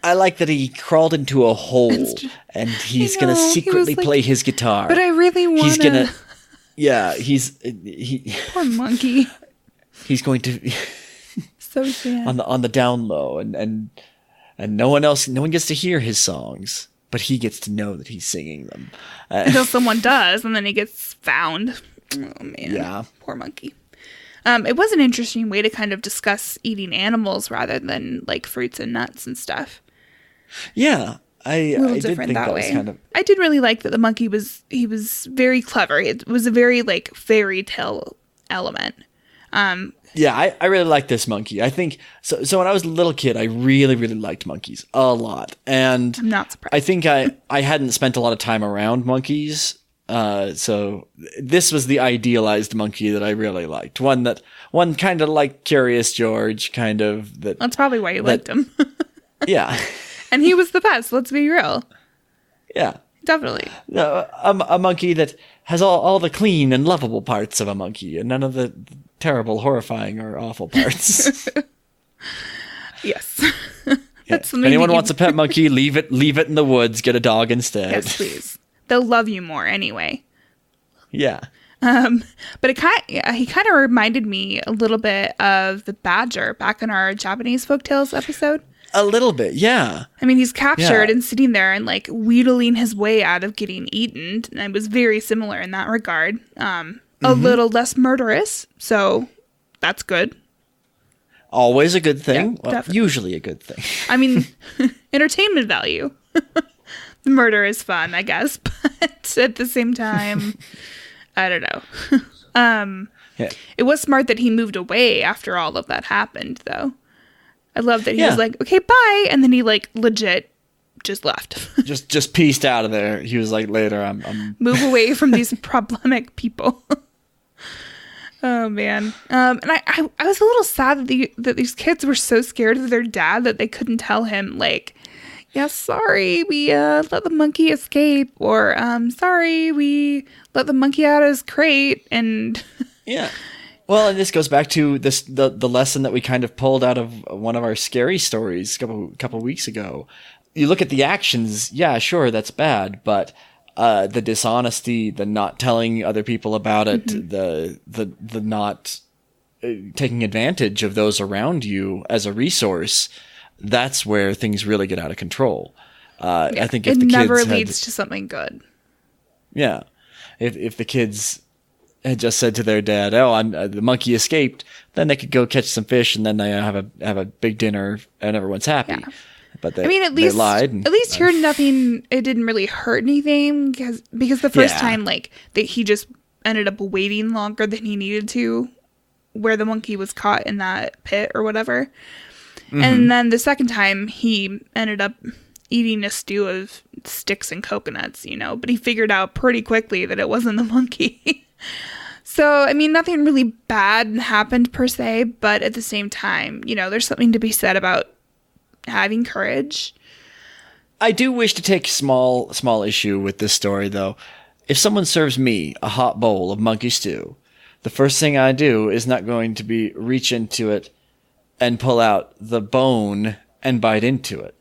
I like that he crawled into a hole and he's going to secretly play his guitar. But I really want to. He's going to... Yeah, Poor monkey. He's going to... So sad. On the down low, and no one gets to hear his songs, but he gets to know that he's singing them. Until someone does, and then he gets found. Oh, man. Yeah. Poor monkey. It was an interesting way to kind of discuss eating animals rather than like fruits and nuts and stuff. Yeah, I did different think that that way. was kind of... I did really like that the monkey was very clever. It was a very like fairy tale element. Yeah, I really like this monkey. I think so when I was a little kid, I really, really liked monkeys a lot. And I'm not surprised. I think I hadn't spent a lot of time around monkeys. So this was the idealized monkey that I really liked. One kind of like Curious George, kind of that. That's probably why you liked him. Yeah. And he was the best, let's be real. Yeah. Definitely. No, a monkey that has all the clean and lovable parts of a monkey and none of the terrible, horrifying, or awful parts. Yes. If anyone wants a pet monkey, leave it in the woods. Get a dog instead. Yes, please. They'll love you more anyway. Yeah. But he kind of reminded me a little bit of the badger back in our Japanese folktales episode. A little bit, yeah. I mean, he's captured and sitting there and like wheedling his way out of getting eaten. And it was very similar in that regard. A little less murderous, so that's good. Always a good thing. Yeah, well, usually a good thing. I mean, entertainment value. The murder is fun, I guess, but at the same time, I don't know. It was smart that he moved away after all of that happened, though. I love that he was like, okay, bye. And then he like legit just left. just pieced out of there. He was like, later, I'm move away from these problematic people. Oh man. And I was a little sad that these kids were so scared of their dad that they couldn't tell him like, yeah, sorry, we let the monkey escape, or sorry, we let the monkey out of his crate. And yeah. Well, and this goes back to the lesson that we kind of pulled out of one of our scary stories a couple weeks ago. You look at the actions, yeah, sure, that's bad, but the dishonesty, the not telling other people about it, the not taking advantage of those around you as a resource, that's where things really get out of control. I think if the kids never leads to something good. Yeah, if the kids had just said to their dad, "Oh, the monkey escaped," then they could go catch some fish, and then they have a big dinner, and everyone's happy. Yeah. But they lied. At least here, nothing. It didn't really hurt anything because the first time, like he just ended up waiting longer than he needed to, where the monkey was caught in that pit or whatever. Mm-hmm. And then the second time, he ended up eating a stew of sticks and coconuts, but he figured out pretty quickly that it wasn't the monkey. So, I mean, nothing really bad happened per se, but at the same time, there's something to be said about having courage. I do wish to take small issue with this story, though. If someone serves me a hot bowl of monkey stew, the first thing I do is not going to be reach into it and pull out the bone and bite into it.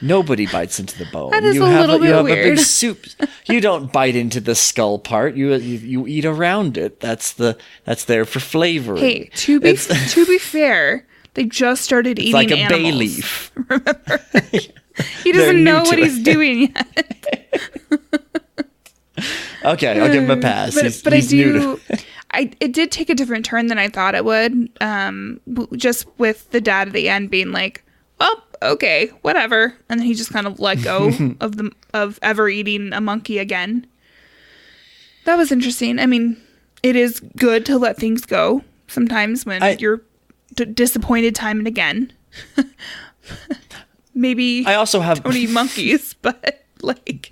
Nobody bites into the bone. That is a little bit weird. A big soup. You don't bite into the skull part. You eat around it. That's there for flavoring. Hey, to be fair, they just started eating like a animals. bay leaf. Remember, he doesn't know what he's doing yet. Okay, I'll give him a pass. But he's new to it. It did take a different turn than I thought it would. Just with the dad at the end being like, "Oh, okay, whatever," and then he just kind of let go of ever eating a monkey again. That was interesting. I mean, it is good to let things go sometimes when you're disappointed time and again. Maybe I also have don't eat monkeys, but like.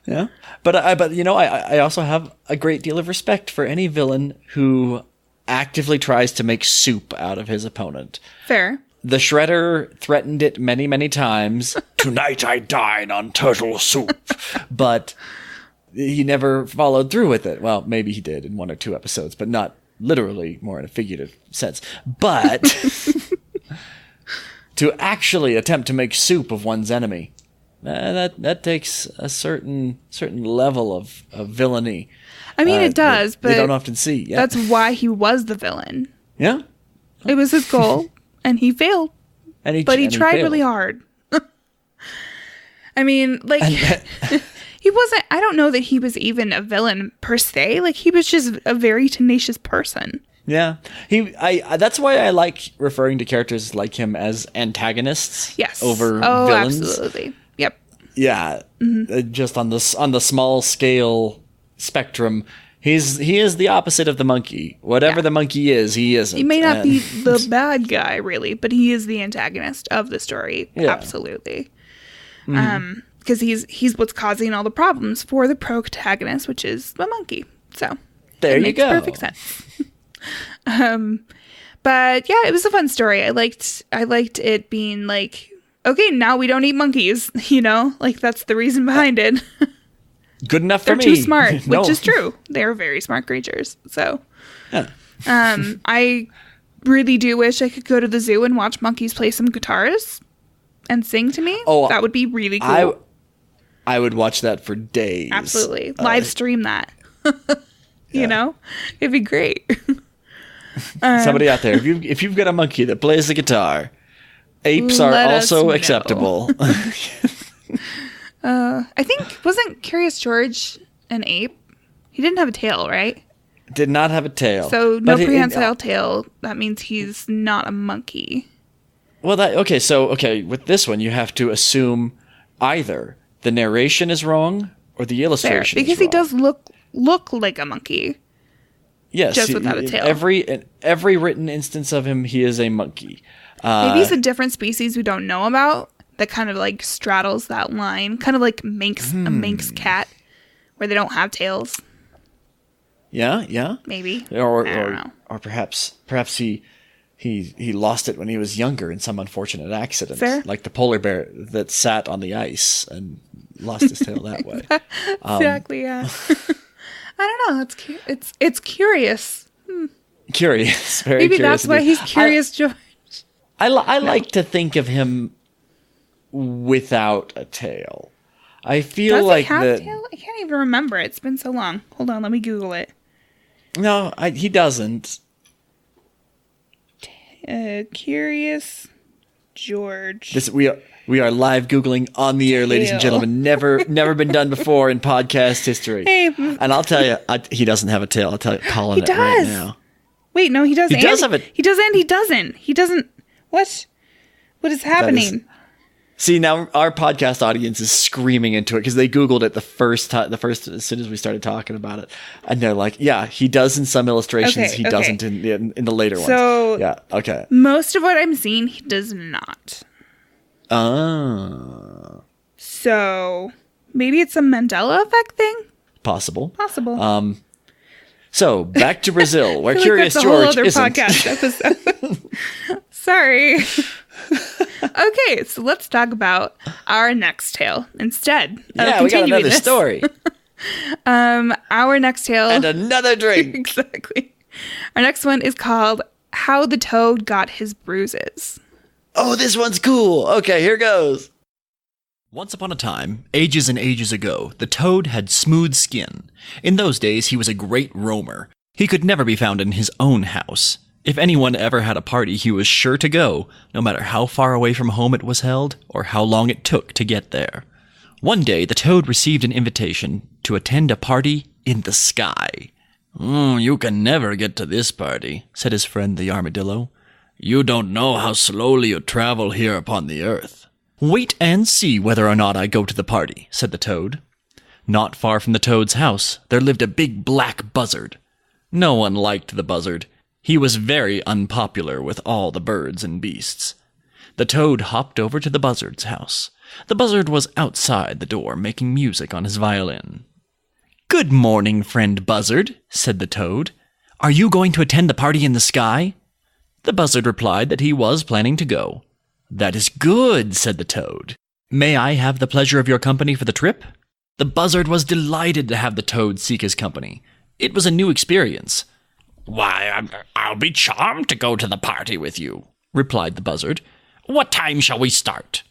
Yeah, but I also have a great deal of respect for any villain who actively tries to make soup out of his opponent. Fair. The Shredder threatened it many, many times. Tonight I dine on turtle soup. But he never followed through with it. Well, maybe he did in one or two episodes, but not literally, more in a figurative sense. But to actually attempt to make soup of one's enemy. That takes a certain level of villainy. I mean, it does, but they don't often see. Yeah. That's why he was the villain. Yeah. It was his goal, and he failed. But he tried really hard. I mean, like, he wasn't, I don't know that he was even a villain per se. Like, he was just a very tenacious person. Yeah. That's why I like referring to characters like him as antagonists. Yes. Over villains. Absolutely. Yep. Yeah. Just on the small scale spectrum, he is the opposite of the monkey. Whatever the monkey is, he isn't. He may not be the bad guy, really, but he is the antagonist of the story. Yeah. Absolutely. Because he's what's causing all the problems for the protagonist, which is the monkey. So there it you makes go. Perfect sense. But yeah, it was a fun story. I liked it being like, okay, now we don't eat monkeys. You know, like that's the reason behind it. Good enough They're for me. too smart, No. which is true. They're very smart creatures. So, Yeah. I really do wish I could go to the zoo and watch monkeys play some guitars and sing to me. Oh, that would be really cool. I would watch that for days. Absolutely. Live stream that. You know? It'd be great. Somebody out there, if you've got a monkey that plays the guitar, apes are Let us also know. acceptable. I think, wasn't Curious George an ape? He didn't have a tail, right? Did not have a tail. So no But prehensile tail. That means he's not a monkey. Well, with this one, you have to assume either the narration is wrong or the Fair, illustration is wrong. because he does look like a monkey. Yes, just without a tail. In every written instance of him, he is a monkey. Maybe it's a different species we don't know about that kind of like straddles that line, kind of like a Manx cat, where they don't have tails. Yeah. Maybe. Or I don't know. or perhaps he lost it when he was younger in some unfortunate accident, Fair. like the polar bear that sat on the ice and lost his tail that way. Exactly. Yeah. I don't know. It's curious. Curious, very Maybe curious. that's why he's Curious George. I like to think of him without a tail. I feel Does like he have that. a tail? I can't even remember. It's been so long. Hold on, let me Google it. No, he doesn't. Curious George. We are live Googling on the air, ladies and Tail. gentlemen. Never been done before in podcast history. Hey, And I'll tell you, he doesn't have a tail. I'll tell you, calling He it right does. now. wait, no, he does. He and does have it. He does, and he doesn't. He doesn't. What? What is happening? See, now our podcast audience is screaming into it because they Googled it the first as soon as we started talking about it, and they're like, "Yeah, he does in some illustrations. Okay, he okay. doesn't in the later ones." So- yeah, okay. Most of what I'm seeing, he does not. So maybe it's a Mandela effect thing. Possible. Possible. So back to Brazil, where I feel Curious like that's a whole George other isn't. podcast episode. Sorry. Okay, so let's talk about our next tale instead. Of Yeah, we got continuing another this. story Our next tale. and another drink. Exactly. Our next one is called How the Toad Got His Bruises. Oh, this one's cool. Okay, here goes. Once upon a time, ages and ages ago, the toad had smooth skin. In those days, he was a great roamer. He could never be found in his own house. If anyone ever had a party, he was sure to go, no matter how far away from home it was held, or how long it took to get there. One day, the toad received an invitation to attend a party in the sky. You can never get to this party," said his friend the armadillo. "You don't know how slowly you travel here upon the earth." "Wait and see whether or not I go to the party," said the toad. Not far from the toad's house, there lived a big black buzzard. No one liked the buzzard. He was very unpopular with all the birds and beasts. The toad hopped over to the buzzard's house. The buzzard was outside the door making music on his violin. "Good morning, friend buzzard," said the toad. "Are you going to attend the party in the sky?" The buzzard replied that he was planning to go. "That is good," said the toad. "May I have the pleasure of your company for the trip?" The buzzard was delighted to have the toad seek his company. It was a new experience. Why, I'll be charmed to go to the party with you," replied the buzzard. What time shall we start?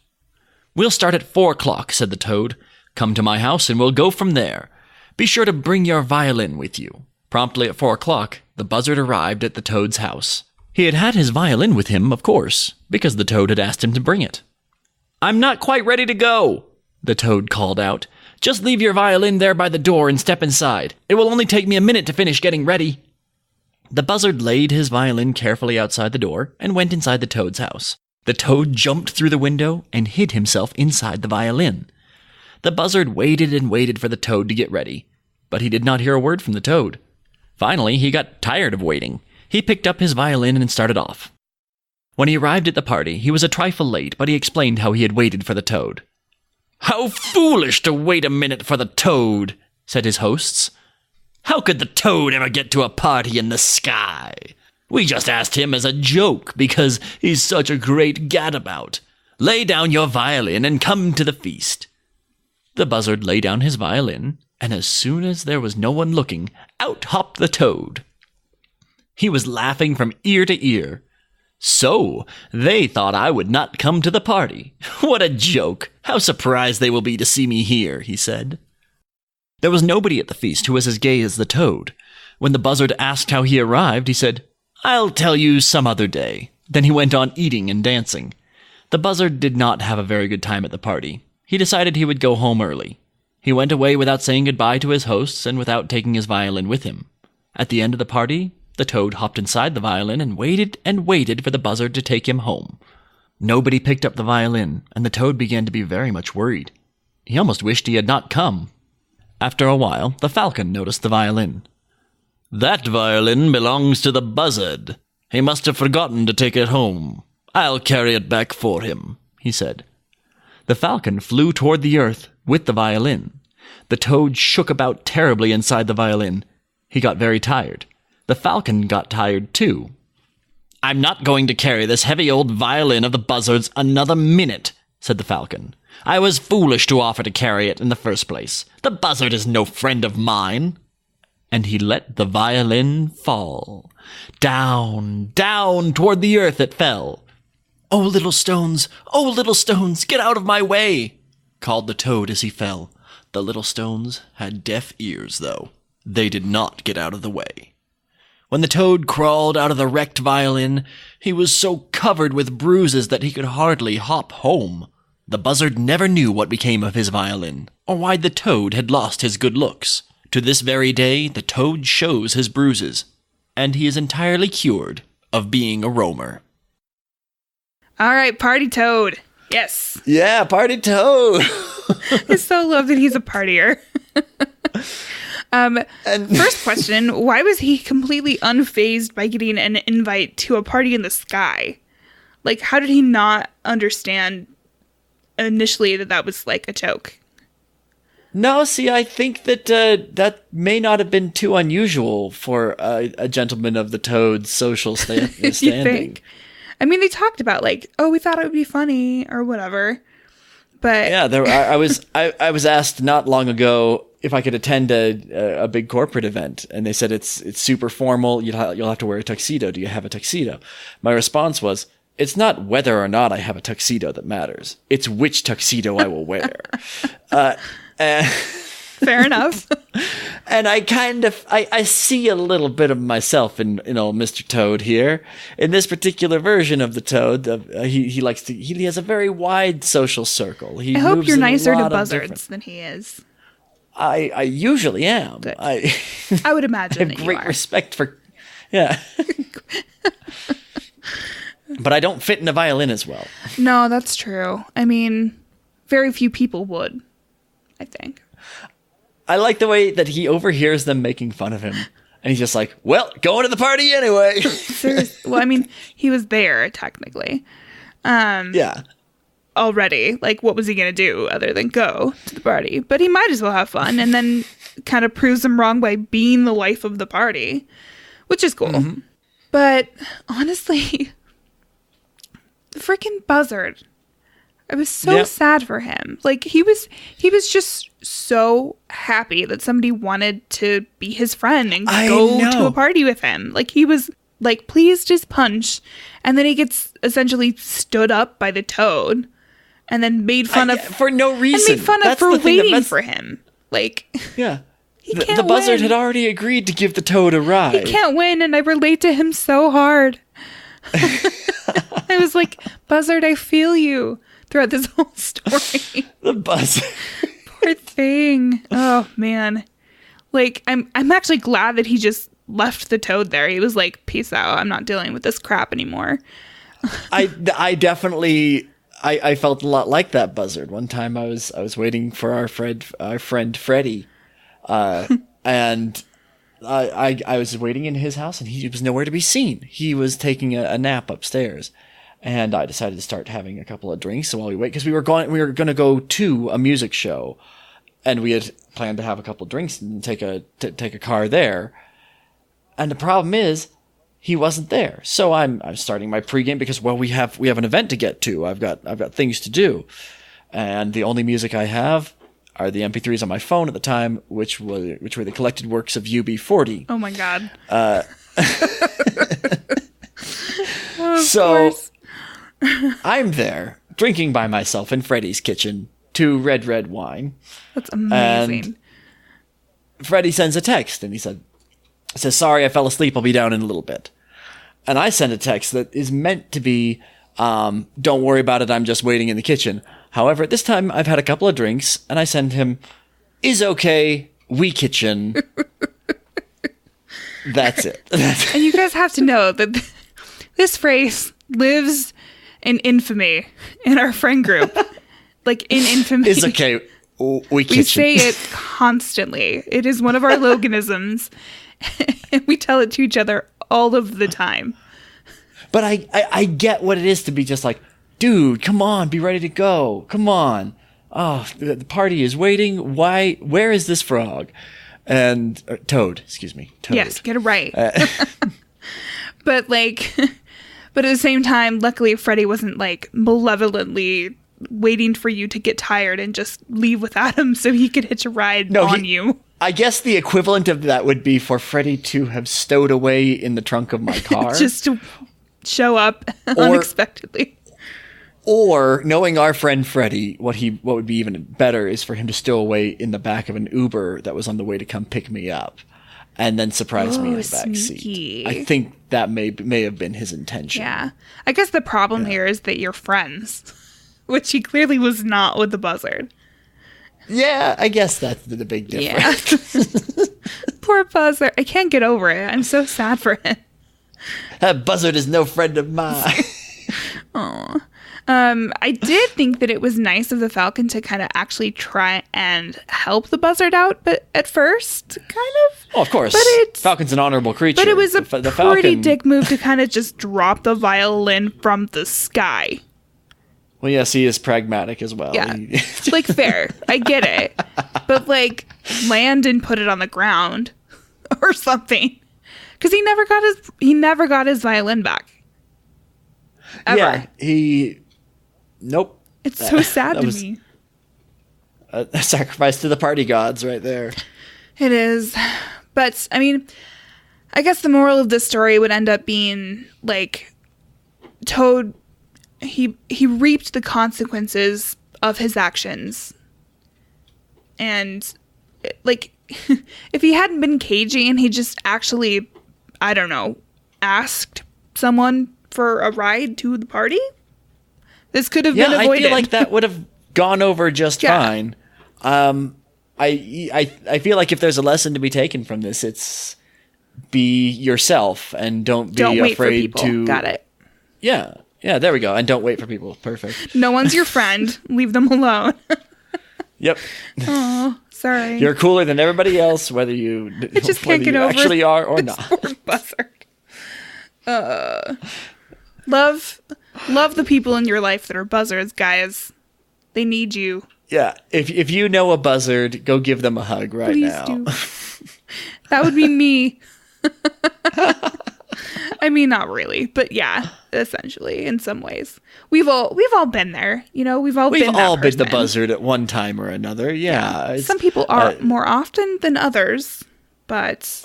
We'll start at 4 o'clock, said the toad. Come to my house and we'll go from there. Be sure to bring your violin with you. Promptly at 4 o'clock, the buzzard arrived at the toad's house. He had had his violin with him, of course, because the toad had asked him to bring it. I'm not quite ready to go, the toad called out. Just leave your violin there by the door and step inside. It will only take me a minute to finish getting ready. The buzzard laid his violin carefully outside the door and went inside the toad's house. The toad jumped through the window and hid himself inside the violin. The buzzard waited and waited for the toad to get ready, but he did not hear a word from the toad. Finally, he got tired of waiting. He picked up his violin and started off. When he arrived at the party, he was a trifle late, but he explained how he had waited for the toad. How foolish to wait a minute for the toad, said his hosts. How could the toad ever get to a party in the sky? We just asked him as a joke because he's such a great gadabout. Lay down your violin and come to the feast. The buzzard lay down his violin, and as soon as there was no one looking, out hopped the toad. He was laughing from ear to ear. So, they thought I would not come to the party. What a joke! How surprised they will be to see me here, he said. There was nobody at the feast who was as gay as the toad. When the buzzard asked how he arrived, he said, I'll tell you some other day. Then he went on eating and dancing. The buzzard did not have a very good time at the party. He decided he would go home early. He went away without saying goodbye to his hosts and without taking his violin with him. At the end of the party, the toad hopped inside the violin and waited for the buzzard to take him home. Nobody picked up the violin, and the toad began to be very much worried. He almost wished he had not come. After a while, the falcon noticed the violin. That violin belongs to the buzzard. He must have forgotten to take it home. I'll carry it back for him, he said. The falcon flew toward the earth with the violin. The toad shook about terribly inside the violin. He got very tired. The falcon got tired too. I'm not going to carry this heavy old violin of the buzzard's another minute, said the falcon. I was foolish to offer to carry it in the first place. The buzzard is no friend of mine. And he let the violin fall. Down, down toward the earth it fell. Oh, little stones, get out of my way, called the toad as he fell. The little stones had deaf ears, though. They did not get out of the way. When the toad crawled out of the wrecked violin, he was so covered with bruises that he could hardly hop home. The buzzard never knew what became of his violin, or why the toad had lost his good looks. To this very day, the toad shows his bruises, and he is entirely cured of being a roamer. All right, party toad. Yes. Yeah, party toad. I so love that he's a partier. And first question, why was he completely unfazed by getting an invite to a party in the sky? Like, how did he not understand initially that was like a joke? No, see, I think that that may not have been too unusual for a gentleman of the toad's social standing. Think? I mean, they talked about like, oh, we thought it would be funny or whatever. But yeah, I was asked not long ago if I could attend a big corporate event, and they said it's super formal. You'll have to wear a tuxedo. Do you have a tuxedo? My response was, it's not whether or not I have a tuxedo that matters. It's which tuxedo I will wear. Fair enough. And I see a little bit of myself in old Mr. Toad here. In this particular version of the Toad, he has a very wide social circle. I hope you're nicer to buzzards than he is. I usually am. Good. I would imagine I have great respect for, yeah. But I don't fit in a violin as well. No, that's true. I mean, very few people would, I think. I like the way that he overhears them making fun of him. And he's just like, well, going to the party anyway. Seriously. Well, I mean, he was there, technically. Yeah. Already. Like, what was he going to do other than go to the party? But he might as well have fun and then kind of proves them wrong by being the life of the party, which is cool. Mm-hmm. But honestly, the freaking buzzard. I was so sad for him. Like, he was just so happy that somebody wanted to be his friend and go to a party with him. Like, he was like, please just punch. And then he gets essentially stood up by the toad and then made fun of for no reason. and made fun of for waiting for him. Like, yeah. can't The buzzard win. had already agreed to give the toad a ride. He can't win, and I relate to him so hard. I was like, Buzzard, I feel you throughout this whole story. The buzzard. Poor thing. Oh man. Like, I'm actually glad that he just left the toad there. He was like, peace out. I'm not dealing with this crap anymore. I definitely I felt a lot like that buzzard. One time I was waiting for our friend Freddie, and I was waiting in his house, and he was nowhere to be seen. He was taking a nap upstairs, and I decided to start having a couple of drinks while we wait, because we were going to go to a music show, and we had planned to have a couple of drinks and take a car there. And the problem is, he wasn't there. So I'm starting my pregame because, well, we have an event to get to. I've got things to do, and the only music I have are the MP3s on my phone at the time, which were the collected works of UB40. Oh my god. So I'm there drinking by myself in Freddie's kitchen to red wine. That's amazing. And Freddie sends a text, and he says, sorry, I fell asleep. I'll be down in a little bit. And I send a text that is meant to be, don't worry about it. I'm just waiting in the kitchen. However, this time I've had a couple of drinks, and I send him, is okay, we kitchen. That's it. And you guys have to know that this phrase lives in infamy in our friend group. Like, in infamy. Is okay, we kitchen. We say it constantly. It is one of our Loganisms. And we tell it to each other all of the time. But I get what it is to be just like, dude, come on, be ready to go. Come on. Oh, the party is waiting. Why? Where is this frog? And toad, excuse me. Toad. Yes, get it right. But but at the same time, luckily Freddie wasn't like malevolently waiting for you to get tired and just leave without him so he could hitch a ride on you. I guess the equivalent of that would be for Freddie to have stowed away in the trunk of my car. Just to show up unexpectedly. Or, knowing our friend Freddie, what would be even better is for him to stow away in the back of an Uber that was on the way to come pick me up, and then surprise me in the back seat. I think that may have been his intention. Yeah. I guess the problem here is that you're friends, which he clearly was not with the buzzard. Yeah, I guess that's the big difference. Yeah. Poor buzzard. I can't get over it. I'm so sad for him. That buzzard is no friend of mine. Aw. I did think that it was nice of the falcon to kind of actually try and help the buzzard out, but at first, kind of. Oh, of course. But Falcon's an honorable creature. But it was a the pretty falcon, dick move to kind of just drop the violin from the sky. Well, yes, he is pragmatic as well. Yeah. Like, fair. I get it. But, like, land and put it on the ground or something. Because he never got his violin back. Ever. Yeah, nope. It's so sad to me. A sacrifice to the party gods right there. It is. But, I mean, I guess the moral of this story would end up being, like, Toad, he reaped the consequences of his actions. And, like, if he hadn't been cagey and he just actually, I don't know, asked someone for a ride to the party, this could have been avoided. I feel like that would have gone over just fine. I feel like if there's a lesson to be taken from this, it's be yourself and don't wait afraid for people. to. Got it. Yeah, there we go. And don't wait for people. Perfect. No one's your friend. Leave them alone. Yep. Oh, sorry. You're cooler than everybody else, whether you just can't get over actually are or not. Poor buzzard. Love the people in your life that are buzzards, guys. They need you. Yeah, if you know a buzzard, go give them a hug right Please now. do. That would be me. I mean, not really, but yeah, essentially, in some ways, we've all been there. You know, we've all been the buzzard at one time or another. Yeah. Some people are more often than others, but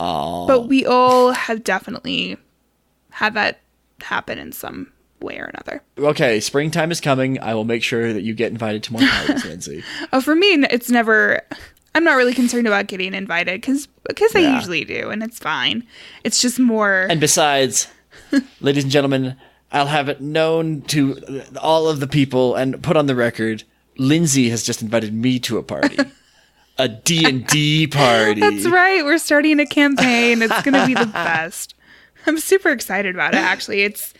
we all have definitely have that happen in some way or another. Okay, springtime is coming. I will make sure that you get invited to more parties, Lindsay. Oh, for me, it's never. I'm not really concerned about getting invited because I usually do, and it's fine. It's just more. And besides, ladies and gentlemen, I'll have it known to all of the people and put on the record, Lindsay has just invited me to a party. A D&D party. That's right. We're starting a campaign. It's going to be the best. I'm super excited about it, actually. It's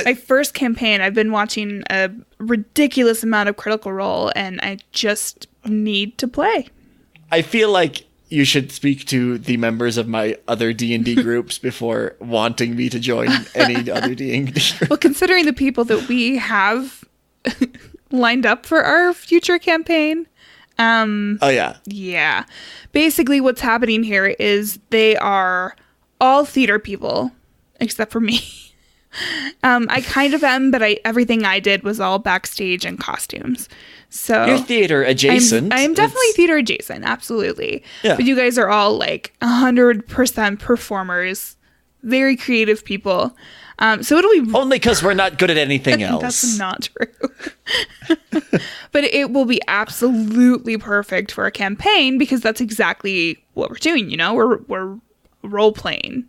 my first campaign. I've been watching a ridiculous amount of Critical Role, and I just need to play. I feel like you should speak to the members of my other D&D groups before wanting me to join any other D&D group. Well, considering the people that we have lined up for our future campaign. Oh, yeah. Yeah. Basically, what's happening here is they are all theater people, except for me. I kind of am, but everything I did was all backstage and costumes. So you're theater adjacent. I'm definitely theater adjacent, absolutely. Yeah. But you guys are all like 100% performers, very creative people. So it'll be only because we're not good at anything else. That's not true. But it will be absolutely perfect for a campaign because that's exactly what we're doing. You know, we're role playing.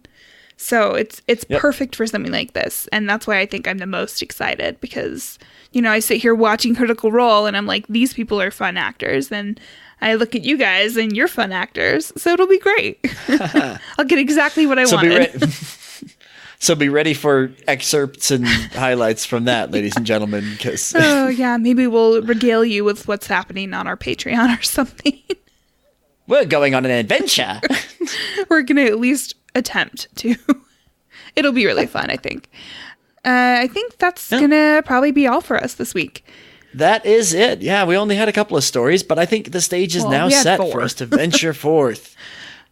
So it's perfect for something like this. And that's why I think I'm the most excited because, you know, I sit here watching Critical Role and I'm like, these people are fun actors. And I look at you guys and you're fun actors. So it'll be great. I'll get exactly what I wanted. So be ready for excerpts and highlights from that, ladies and gentlemen. Oh, yeah. Maybe we'll regale you with what's happening on our Patreon or something. We're going on an adventure. We're going to at least attempt to. It'll be really fun, I think. I think that's going to probably be all for us this week. That is it. Yeah, we only had a couple of stories, but I think the stage is now set for us to venture forth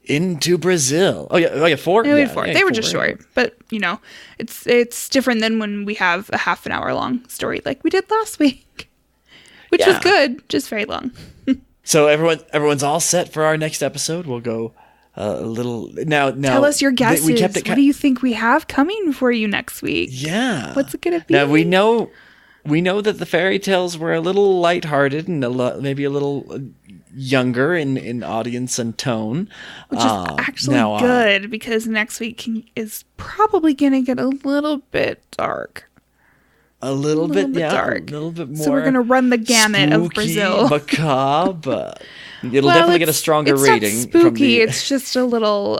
into Brazil. Oh yeah, 4? Yeah, we had 4. They were just short, but you know, it's different than when we have a half an hour long story like we did last week, which was good, just very long. So everyone's all set for our next episode. We'll go a little now. Tell us your guesses. What do you think we have coming for you next week? Yeah, what's it gonna be? Now we know that the fairy tales were a little lighthearted and maybe a little younger in audience and tone, which is actually good because next week is probably going to get a little bit dark. A little bit dark. A little bit more. So we're going to run the gamut of Brazil. Macabre. It'll definitely get a stronger rating. It's not spooky. It's just a little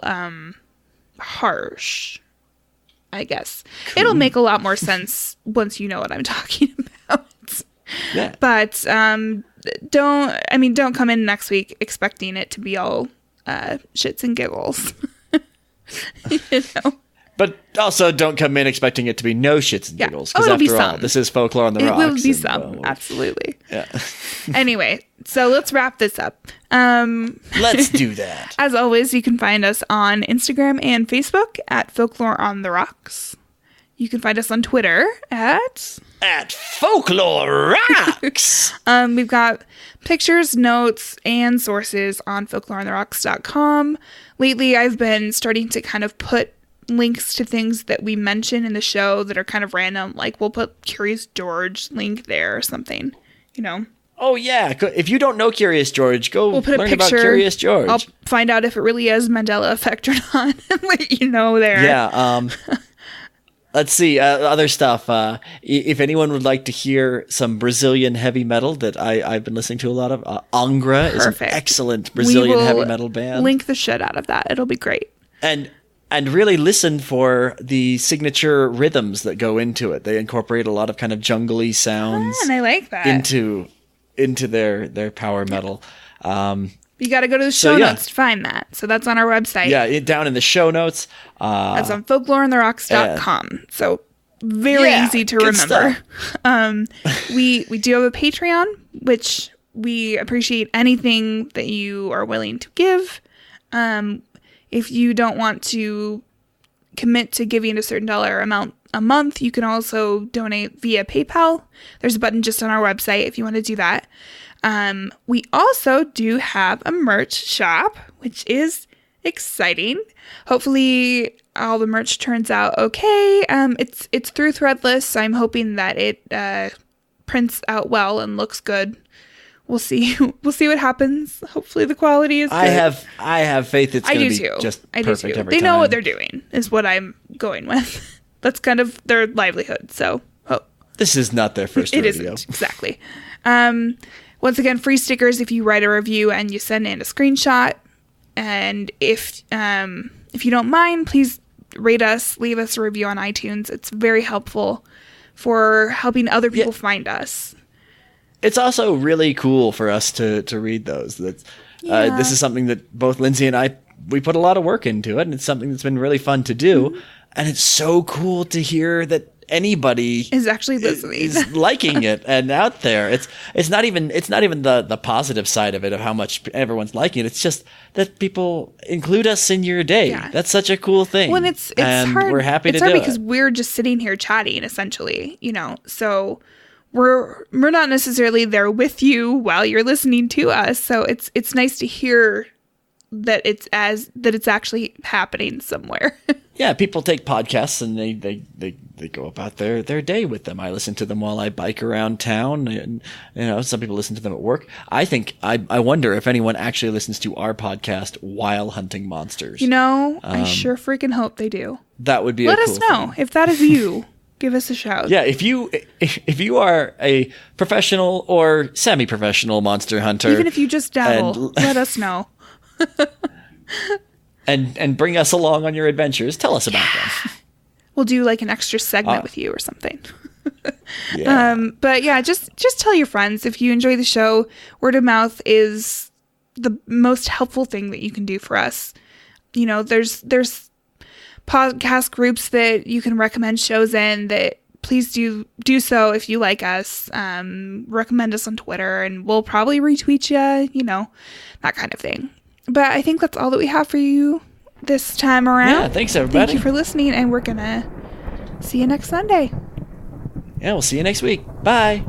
harsh, I guess. Cool. It'll make a lot more sense once you know what I'm talking about. Yeah. But don't come in next week expecting it to be all shits and giggles. You know. But also don't come in expecting it to be no shits and giggles. Because after all, this is Folklore on the Rocks. It will be some, absolutely. Yeah. Anyway, so let's wrap this up. Let's do that. As always, you can find us on Instagram and Facebook at Folklore on the Rocks. You can find us on Twitter at Folklore Rocks. We've got pictures, notes, and sources on folkloreontherocks.com. Lately, I've been starting to kind of put links to things that we mention in the show that are kind of random. Like we'll put Curious George link there or something, you know. Oh, yeah. If you don't know Curious George, we'll put learn a picture. About Curious George. I'll find out if it really is Mandela effect or not and let you know there. Yeah. Let's see. Other stuff. If anyone would like to hear some Brazilian heavy metal that I've been listening to a lot of, Angra is an excellent Brazilian heavy metal band. Link the shit out of that. It'll be great. And really listen for the signature rhythms that go into it. They incorporate a lot of kind of jungly sounds. And I like that. Into their power metal. You got to go to the show notes to find that. So that's on our website. Yeah, down in the show notes. That's on folkloreontherocks.com. So very easy to remember. We do have a Patreon, which we appreciate anything that you are willing to give. If you don't want to commit to giving a certain dollar amount a month, you can also donate via PayPal. There's a button just on our website if you want to do that. We also do have a merch shop, which is exciting. Hopefully all the merch turns out okay. It's through Threadless, so I'm hoping that it prints out well and looks good. We'll see. We'll see what happens. Hopefully the quality is good. I have faith it's going to be just perfect every time. They know what they're doing, is what I'm going with. That's kind of their livelihood. So, this is not their first rodeo. It isn't, exactly. Once again, free stickers if you write a review and you send in a screenshot. And if you don't mind, please rate us, leave us a review on iTunes. It's very helpful for helping other people find us. It's also really cool for us to read those. This is something that both Lindsay and I, we put a lot of work into it, and it's something that's been really fun to do. Mm-hmm. And it's so cool to hear that anybody is actually listening, is liking it and out there. It's not even the positive side of it, of how much everyone's liking it. It's just that people include us in your day. Yeah. That's such a cool thing. Well, it's and hard. We're happy to do it. It's hard because we're just sitting here chatting, essentially, so we're not necessarily there with you while you're listening to us. So it's nice to hear that it's actually happening somewhere. Yeah, people take podcasts and they go about their day with them. I listen to them while I bike around town, and some people listen to them at work. I wonder if anyone actually listens to our podcast while hunting monsters. I sure freaking hope they do. That would be Let a cool us know thing. if that is you. Give us a shout. Yeah, if you are a professional or semi-professional monster hunter, even if you just dabble, let us know. and bring us along on your adventures. Tell us about them. We'll do like an extra segment with you or something. Yeah. But yeah, just tell your friends if you enjoy the show. Word of mouth is the most helpful thing that you can do for us. There's podcast groups that you can recommend shows in. That please do so if you like us. Recommend us on Twitter, and we'll probably retweet you. That kind of thing. But I think that's all that we have for you this time around. Yeah, thanks everybody. Thank you for listening, and we're gonna see you next Sunday. Yeah, we'll see you next week. Bye.